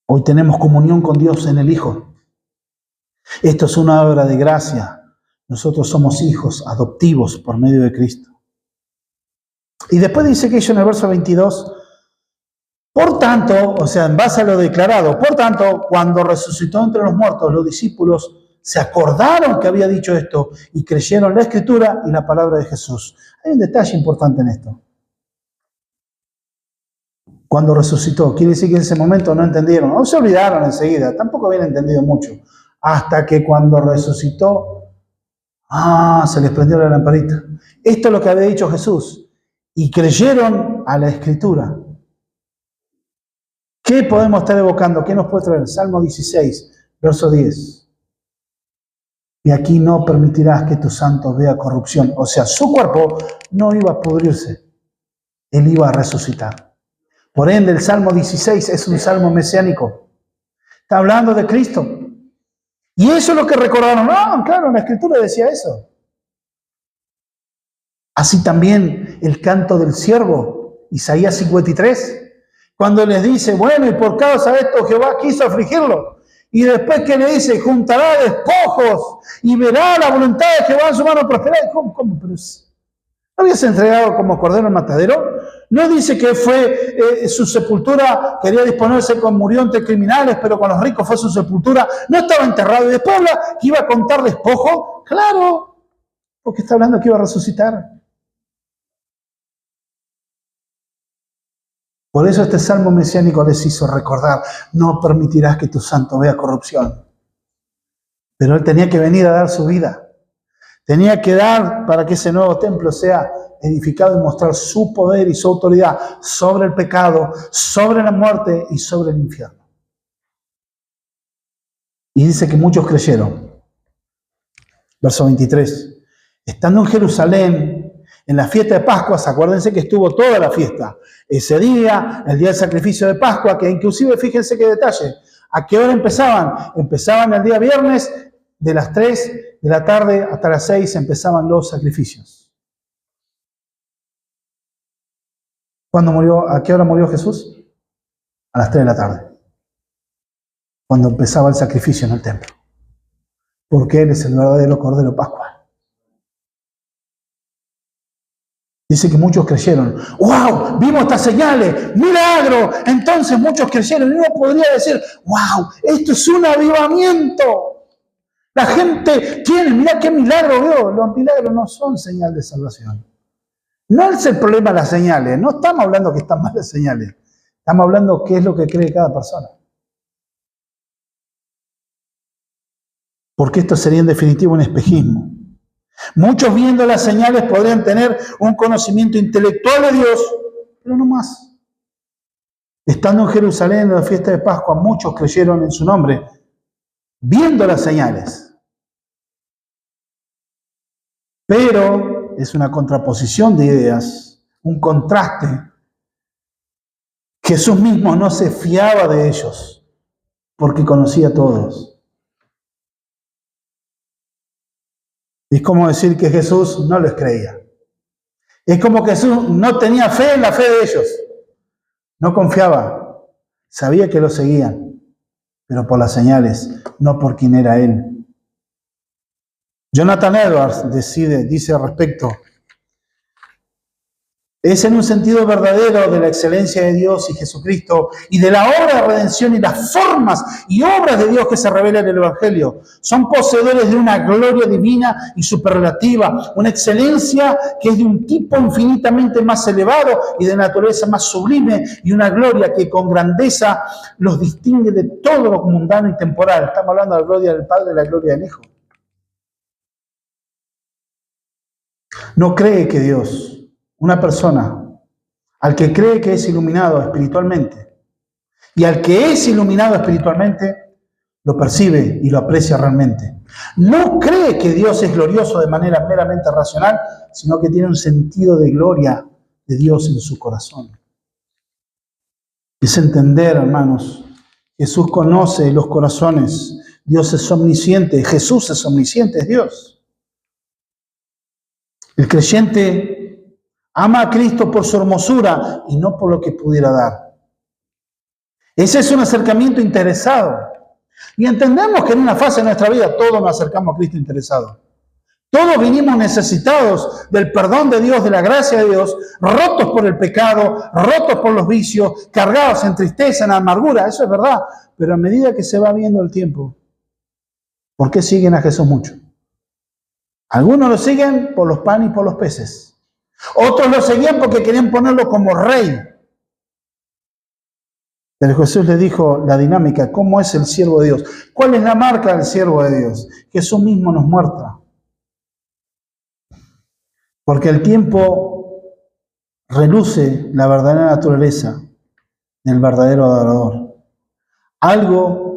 Hoy tenemos comunión con Dios en el Hijo. Esto es una obra de gracia. Nosotros somos hijos adoptivos por medio de Cristo. Y después dice que ello en el verso 22, por tanto, o sea, en base a lo declarado, por tanto, cuando resucitó entre los muertos, los discípulos se acordaron que había dicho esto y creyeron la Escritura y la palabra de Jesús. Hay un detalle importante en esto. Cuando resucitó, quiere decir que en ese momento no entendieron, o se olvidaron enseguida, tampoco habían entendido mucho, hasta que cuando resucitó, se les prendió la lamparita. Esto es lo que había dicho Jesús, y creyeron a la Escritura. ¿Qué podemos estar evocando? ¿Qué nos puede traer? Salmo 16, verso 10. Y aquí no permitirás que tu santo vea corrupción. O sea, su cuerpo no iba a pudrirse, él iba a resucitar. Por ende, el Salmo 16 es un salmo mesiánico. Está hablando de Cristo. Y eso es lo que recordaron. No, claro, la Escritura decía eso. Así también el canto del siervo, Isaías 53, cuando les dice, bueno, y por causa de esto Jehová quiso afligirlo. Y después que le dice, juntará despojos y verá la voluntad de Jehová en su mano prosperar. ¿Cómo? Pero ¿no habías entregado como cordero al matadero? No dice que fue su sepultura, quería disponerse con murió entre criminales, pero con los ricos fue su sepultura. No estaba enterrado. Y después habla que iba a contar despojo. Claro, porque está hablando que iba a resucitar. Por eso este salmo mesiánico les hizo recordar, no permitirás que tu santo vea corrupción. Pero él tenía que venir a dar su vida. Tenía que dar para que ese nuevo templo sea edificado y mostrar su poder y su autoridad sobre el pecado, sobre la muerte y sobre el infierno. Y dice que muchos creyeron. Verso 23. Estando en Jerusalén, en la fiesta de Pascua, acuérdense que estuvo toda la fiesta. Ese día, el día del sacrificio de Pascua, que inclusive, fíjense qué detalle, ¿a qué hora empezaban? Empezaban el día viernes, de las 3 de la tarde hasta las 6 empezaban los sacrificios. ¿Cuándo murió? ¿A qué hora murió Jesús? A las 3 de la tarde. Cuando empezaba el sacrificio en el templo. Porque Él es el verdadero Cordero Pascual. Dice que muchos creyeron. ¡Wow! Vimos estas señales. ¡Milagro! Entonces muchos creyeron. Y uno podría decir, ¡wow! Esto es un avivamiento. La gente tiene, mira qué milagro veo. Los milagros no son señal de salvación. No es el problema las señales. No estamos hablando que están mal las señales. Estamos hablando qué es lo que cree cada persona. Porque esto sería en definitiva un espejismo. Muchos viendo las señales podrían tener un conocimiento intelectual de Dios, pero no más. Estando en Jerusalén en la fiesta de Pascua, muchos creyeron en su nombre, viendo las señales. Pero es una contraposición de ideas, un contraste. Jesús mismo no se fiaba de ellos, porque conocía a todos. Es como decir que Jesús no les creía. Es como que Jesús no tenía fe en la fe de ellos. No confiaba. Sabía que lo seguían, pero por las señales, no por quién era Él. Jonathan Edwards dice al respecto, es en un sentido verdadero de la excelencia de Dios y Jesucristo y de la obra de redención y las formas y obras de Dios que se revelan en el Evangelio. Son poseedores de una gloria divina y superlativa, una excelencia que es de un tipo infinitamente más elevado y de naturaleza más sublime y una gloria que con grandeza los distingue de todo lo mundano y temporal. Estamos hablando de la gloria del Padre y la gloria del Hijo. No cree que Dios... Una persona, al que cree que es iluminado espiritualmente y al que es iluminado espiritualmente, lo percibe y lo aprecia realmente. No cree que Dios es glorioso de manera meramente racional, sino que tiene un sentido de gloria de Dios en su corazón. Es entender, hermanos, Jesús conoce los corazones, Dios es omnisciente, Jesús es omnisciente, es Dios. El creyente ama a Cristo por su hermosura y no por lo que pudiera dar. Ese es un acercamiento interesado. Y entendemos que en una fase de nuestra vida todos nos acercamos a Cristo interesado. Todos vinimos necesitados del perdón de Dios, de la gracia de Dios, rotos por el pecado, rotos por los vicios, cargados en tristeza, en amargura. Eso es verdad. Pero a medida que se va viendo el tiempo, ¿Por qué siguen a Jesús mucho? Algunos lo siguen por los panes y por los peces. Otros lo seguían porque querían ponerlo como rey. Pero Jesús le dijo la dinámica, ¿cómo es el siervo de Dios? ¿Cuál es la marca del siervo de Dios? Jesús mismo nos muestra. Porque el tiempo reluce la verdadera naturaleza del verdadero adorador. Algo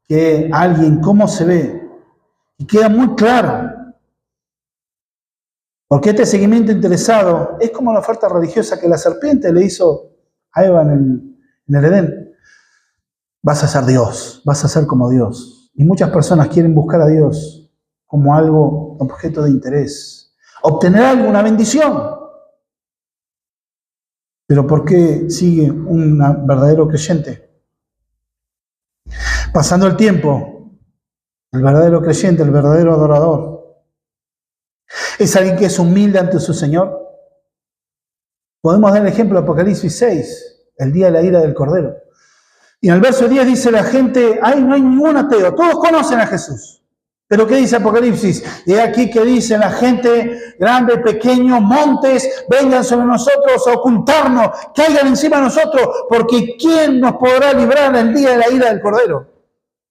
que alguien, cómo se ve, y queda muy claro. Porque este seguimiento interesado es como la oferta religiosa que la serpiente le hizo a Eva en el Edén. Vas a ser Dios, vas a ser como Dios. Y muchas personas quieren buscar a Dios como algo, objeto de interés. Obtener algo, una bendición. Pero ¿por qué sigue un verdadero creyente? Pasando el tiempo, el verdadero creyente, el verdadero adorador, es alguien que es humilde ante su Señor. Podemos dar el ejemplo de Apocalipsis 6, el día de la ira del Cordero. Y en el verso 10 dice la gente, ¡ay, no hay ningún ateo! Todos conocen a Jesús. ¿Pero qué dice Apocalipsis? Y aquí que dice la gente, grande, pequeño, montes, vengan sobre nosotros a ocultarnos, caigan encima de nosotros, porque ¿quién nos podrá librar en el día de la ira del Cordero?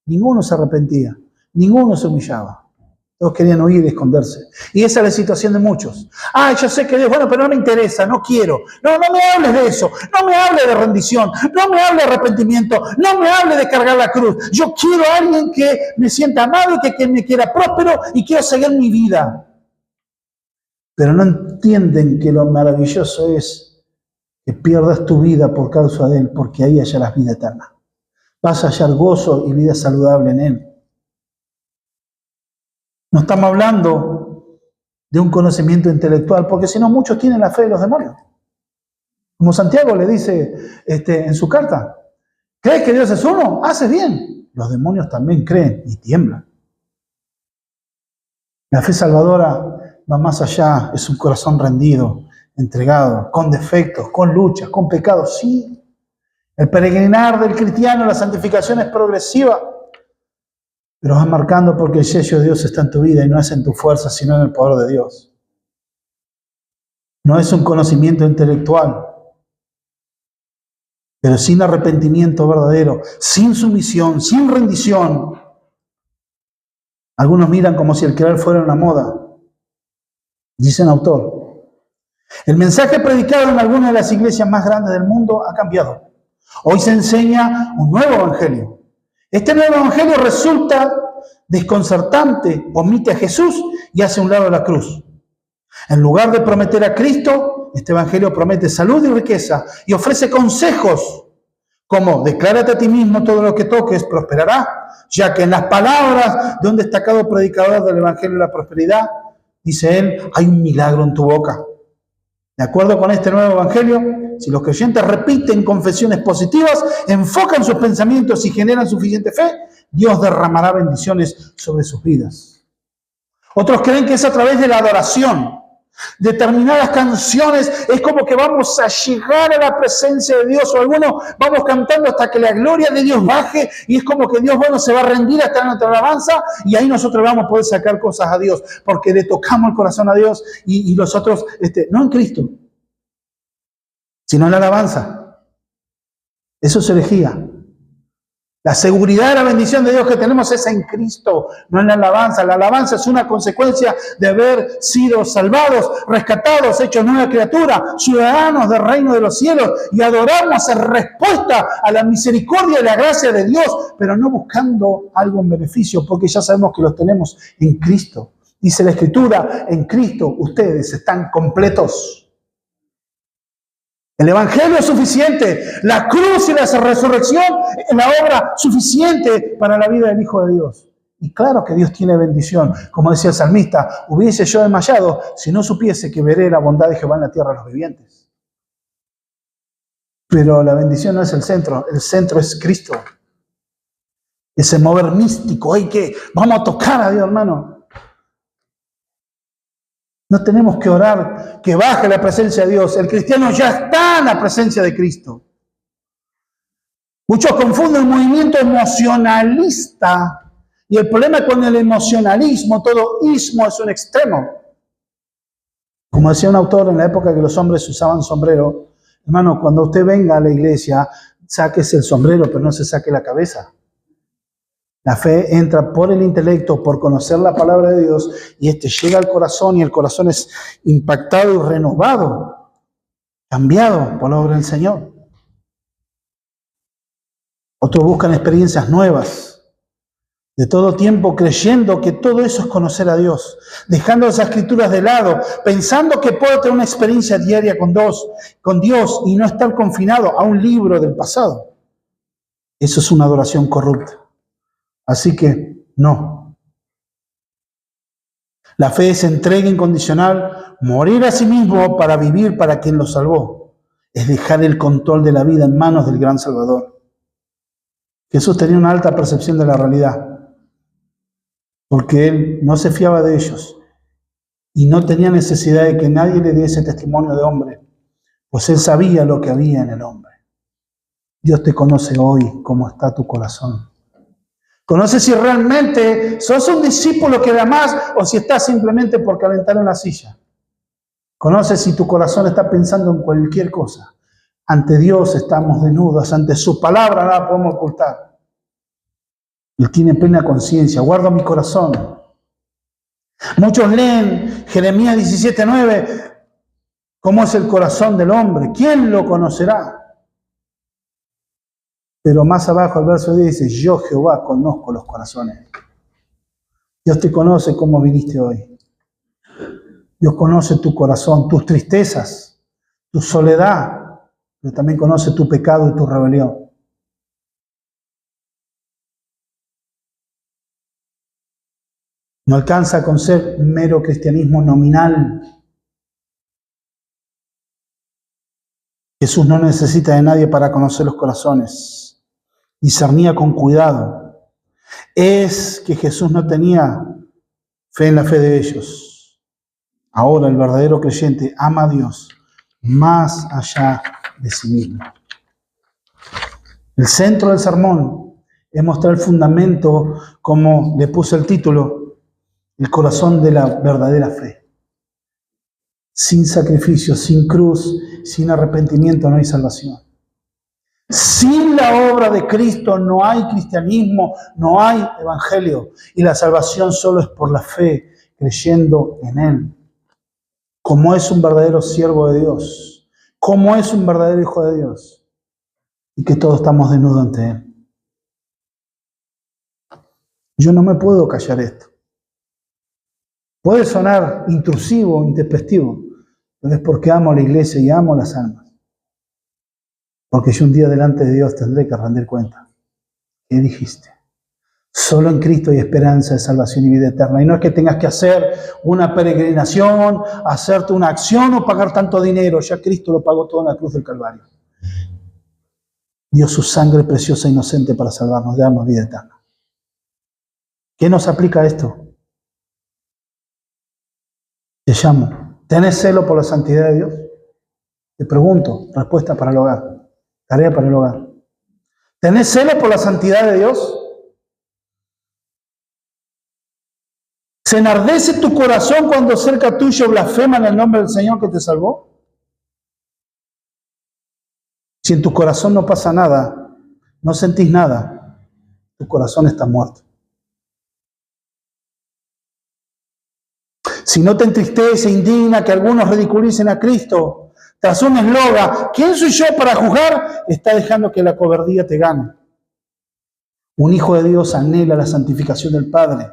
Ninguno se arrepentía, ninguno se humillaba. Todos querían huir y esconderse. Y esa es la situación de muchos. Yo sé que Dios, bueno, pero no me interesa, no quiero. No me hables de eso. No me hables de rendición. No me hables de arrepentimiento. No me hables de cargar la cruz. Yo quiero a alguien que me sienta amado y que me quiera próspero y quiero seguir mi vida. Pero no entienden que lo maravilloso es que pierdas tu vida por causa de Él, porque ahí hallarás vida eterna. Vas a hallar gozo y vida saludable en Él. No estamos hablando de un conocimiento intelectual, porque si no muchos tienen la fe de los demonios. Como Santiago le dice en su carta, ¿crees que Dios es uno? Haces bien. Los demonios también creen y tiemblan. La fe salvadora va más allá, es un corazón rendido, entregado, con defectos, con luchas, con pecados, sí. El peregrinar del cristiano, la santificación es progresiva, pero vas marcando porque el sello de Dios está en tu vida y no es en tu fuerza, sino en el poder de Dios. No es un conocimiento intelectual, pero sin arrepentimiento verdadero, sin sumisión, sin rendición. Algunos miran como si el creer fuera una moda. Dice un autor. El mensaje predicado en algunas de las iglesias más grandes del mundo ha cambiado. Hoy se enseña un nuevo evangelio. Este nuevo evangelio resulta desconcertante, omite a Jesús y hace a un lado la cruz. En lugar de prometer a Cristo, este evangelio promete salud y riqueza y ofrece consejos como declárate a ti mismo todo lo que toques, prosperará, ya que en las palabras de un destacado predicador del evangelio de la prosperidad, dice él, hay un milagro en tu boca. De acuerdo con este nuevo evangelio, si los creyentes repiten confesiones positivas, enfocan sus pensamientos y generan suficiente fe, Dios derramará bendiciones sobre sus vidas. Otros creen que es a través de la adoración. Determinadas canciones es como que vamos a llegar a la presencia de Dios, o algunos vamos cantando hasta que la gloria de Dios baje y es como que Dios, se va a rendir hasta nuestra alabanza y ahí nosotros vamos a poder sacar cosas a Dios porque le tocamos el corazón a Dios y nosotros, no en Cristo, sino en la alabanza. Eso es herejía. La seguridad de la bendición de Dios que tenemos es en Cristo, no en la alabanza. La alabanza es una consecuencia de haber sido salvados, rescatados, hechos nueva criatura, ciudadanos del reino de los cielos y adoramos en respuesta a la misericordia y la gracia de Dios, pero no buscando algo en beneficio, porque ya sabemos que los tenemos en Cristo. Dice la Escritura, en Cristo ustedes están completos. El evangelio es suficiente, la cruz y la resurrección es la obra suficiente para la vida del Hijo de Dios. Y claro que Dios tiene bendición, como decía el salmista, hubiese yo desmayado si no supiese que veré la bondad de Jehová en la tierra de los vivientes. Pero la bendición no es el centro es Cristo. Ese mover místico, vamos a tocar a Dios, hermano. No tenemos que orar que baje la presencia de Dios. El cristiano ya está en la presencia de Cristo. Muchos confunden el movimiento emocionalista Y el problema con el emocionalismo, todo ismo es un extremo. Como decía un autor en la época que los hombres usaban sombrero, hermano, cuando usted venga a la iglesia, sáquese el sombrero, pero no se saque la cabeza. La fe entra por el intelecto, por conocer la palabra de Dios, y llega al corazón, y el corazón es impactado y renovado, cambiado por la obra del Señor. Otros buscan experiencias nuevas, de todo tiempo, creyendo que todo eso es conocer a Dios, dejando esas escrituras de lado, pensando que puedo tener una experiencia diaria con Dios y no estar confinado a un libro del pasado. Eso es una adoración corrupta. Así que, no. La fe es entrega incondicional, morir a sí mismo para vivir para quien lo salvó. Es dejar el control de la vida en manos del gran Salvador. Jesús tenía una alta percepción de la realidad, porque Él no se fiaba de ellos y no tenía necesidad de que nadie le diese testimonio de hombre, pues Él sabía lo que había en el hombre. Dios te conoce hoy cómo está tu corazón. Conoce si realmente sos un discípulo que da más o si estás simplemente por calentar una silla. Conoce si tu corazón está pensando en cualquier cosa. Ante Dios estamos desnudos, ante su palabra no la podemos ocultar. Él tiene plena conciencia, guardo mi corazón. Muchos leen Jeremías 17:9, ¿cómo es el corazón del hombre? ¿Quién lo conocerá? Pero más abajo el verso 10 dice, yo Jehová conozco los corazones. Dios te conoce cómo viniste hoy. Dios conoce tu corazón, tus tristezas, tu soledad, pero también conoce tu pecado y tu rebelión. No alcanza con ser mero cristianismo nominal. Jesús no necesita de nadie para conocer los corazones. Discernía con cuidado. Es que Jesús no tenía fe en la fe de ellos. Ahora el verdadero creyente ama a Dios más allá de sí mismo. El centro del sermón es mostrar el fundamento, como le puse el título, el corazón de la verdadera fe. Sin sacrificio, sin cruz, sin arrepentimiento no hay salvación. Sin la obra de Cristo no hay cristianismo, no hay evangelio. Y la salvación solo es por la fe, creyendo en Él. Como es un verdadero siervo de Dios, como es un verdadero hijo de Dios. Y que todos estamos desnudos ante Él. Yo no me puedo callar esto. Puede sonar intrusivo, intempestivo, pero es porque amo a la iglesia y amo las almas. Porque yo un día delante de Dios tendré que rendir cuenta. ¿Qué dijiste? Solo en Cristo hay esperanza de salvación y vida eterna. Y no es que tengas que hacer una peregrinación, hacerte una acción o pagar tanto dinero. Ya Cristo lo pagó todo en la cruz del Calvario. Dio su sangre preciosa e inocente para salvarnos, darnos vida eterna. ¿Qué nos aplica esto? Te llamo. ¿Tenés celo por la santidad de Dios? Te pregunto, respuesta para el hogar. Tarea para el hogar. ¿Tenés celo por la santidad de Dios? ¿Se enardece tu corazón cuando cerca tuyo blasfeman el nombre del Señor que te salvó? Si en tu corazón no pasa nada, no sentís nada, tu corazón está muerto. Si no te entristece, indigna que algunos ridiculicen a Cristo, tras un eslogan, ¿quién soy yo para juzgar? Está dejando que la cobardía te gane. Un hijo de Dios anhela la santificación del Padre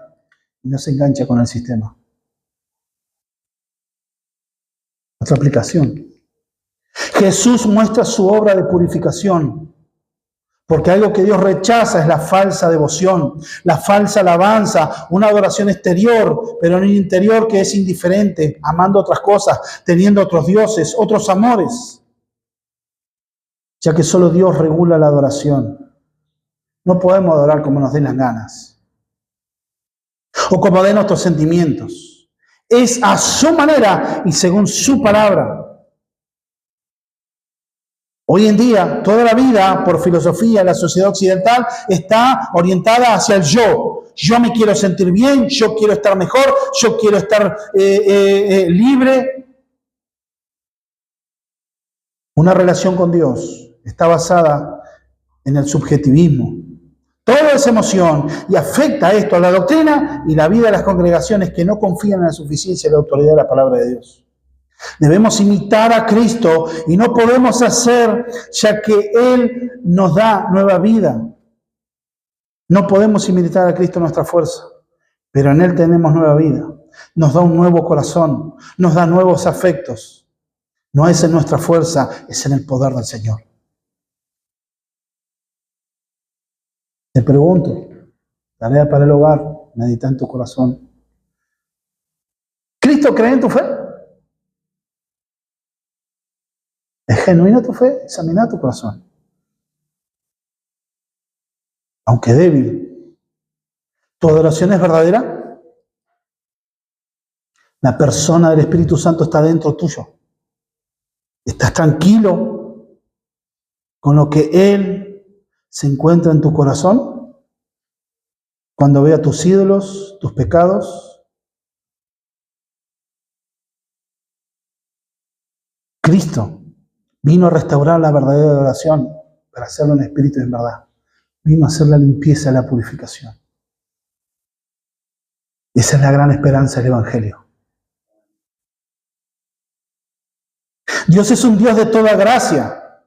y no se engancha con el sistema. Otra aplicación. Jesús muestra su obra de purificación, porque algo que Dios rechaza es la falsa devoción, la falsa alabanza, una adoración exterior, pero en un interior que es indiferente, amando otras cosas, teniendo otros dioses, otros amores, ya que solo Dios regula la adoración. No podemos adorar como nos den las ganas o como den nuestros sentimientos. Es a su manera y según su palabra. Hoy en día, toda la vida, por filosofía, la sociedad occidental está orientada hacia el yo. Yo me quiero sentir bien, yo quiero estar mejor, yo quiero estar libre. Una relación con Dios está basada en el subjetivismo. Todo es emoción y afecta esto a la doctrina y la vida de las congregaciones que no confían en la suficiencia y la autoridad de la palabra de Dios. Debemos imitar a Cristo y no podemos hacer ya que Él nos da nueva vida. No podemos imitar a Cristo en nuestra fuerza, pero en Él tenemos nueva vida. Nos da un nuevo corazón, nos da nuevos afectos. No es en nuestra fuerza, es en el poder del Señor. Te pregunto, tarea para el hogar, medita en tu corazón. ¿Cristo cree en tu fe? ¿Es genuina tu fe? Examina tu corazón. Aunque débil, ¿tu adoración es verdadera? La persona del Espíritu Santo está dentro tuyo. ¿Estás tranquilo con lo que Él se encuentra en tu corazón? Cuando vea tus ídolos, tus pecados. Cristo vino a restaurar la verdadera adoración para hacerlo en espíritu y en verdad. Vino a hacer la limpieza y la purificación. Esa es la gran esperanza del Evangelio. Dios es un Dios de toda gracia.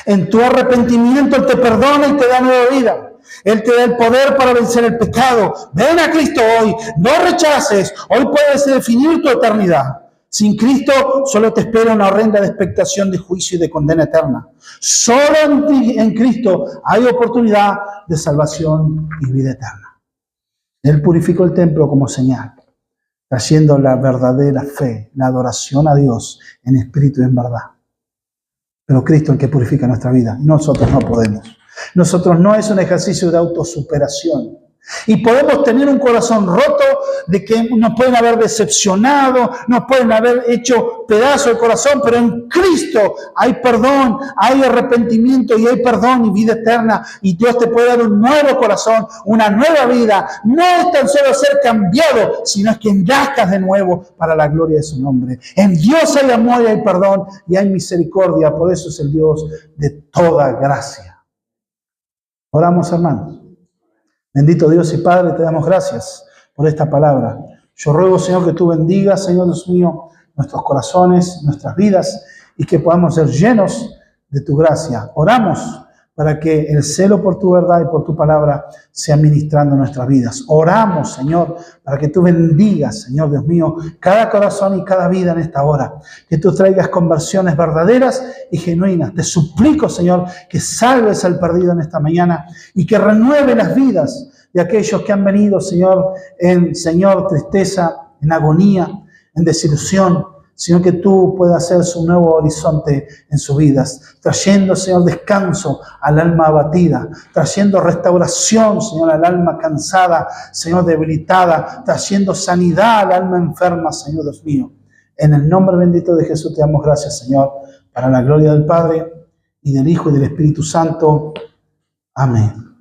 En tu arrepentimiento Él te perdona y te da nueva vida. Él te da el poder para vencer el pecado. Ven a Cristo hoy, no rechaces. Hoy puedes definir tu eternidad. Sin Cristo solo te espera una horrenda expectación de juicio y de condena eterna. Solo en Cristo hay oportunidad de salvación y vida eterna. Él purificó el templo como señal, trayendo la verdadera fe, la adoración a Dios en espíritu y en verdad. Pero Cristo es el que purifica nuestra vida. Nosotros no podemos. Nosotros no es un ejercicio de autosuperación. Y podemos tener un corazón roto de que nos pueden haber decepcionado, nos pueden haber hecho pedazo el corazón, pero en Cristo hay perdón, hay arrepentimiento y hay perdón y vida eterna. Y Dios te puede dar un nuevo corazón, una nueva vida. No es tan solo ser cambiado, sino es que nazcas de nuevo para la gloria de su nombre. En Dios hay amor y hay perdón y hay misericordia. Por eso es el Dios de toda gracia. Oramos, hermanos. Bendito Dios y Padre, te damos gracias por esta palabra. Yo ruego, Señor, que tú bendigas, Señor Dios mío, nuestros corazones, nuestras vidas, y que podamos ser llenos de tu gracia. Oramos para que el celo por tu verdad y por tu palabra sea ministrando nuestras vidas. Oramos, Señor, para que tú bendigas, Señor Dios mío, cada corazón y cada vida en esta hora. Que tú traigas conversiones verdaderas y genuinas. Te suplico, Señor, que salves al perdido en esta mañana y que renueve las vidas de aquellos que han venido, Señor, en, Señor, tristeza, en agonía, en desilusión. Sino que tú puedas hacer su nuevo horizonte en sus vidas, trayendo, Señor, descanso al alma abatida, trayendo restauración, Señor, al alma cansada, Señor, debilitada, trayendo sanidad al alma enferma, Señor Dios mío. En el nombre bendito de Jesús te damos gracias, Señor, para la gloria del Padre y del Hijo y del Espíritu Santo. Amén.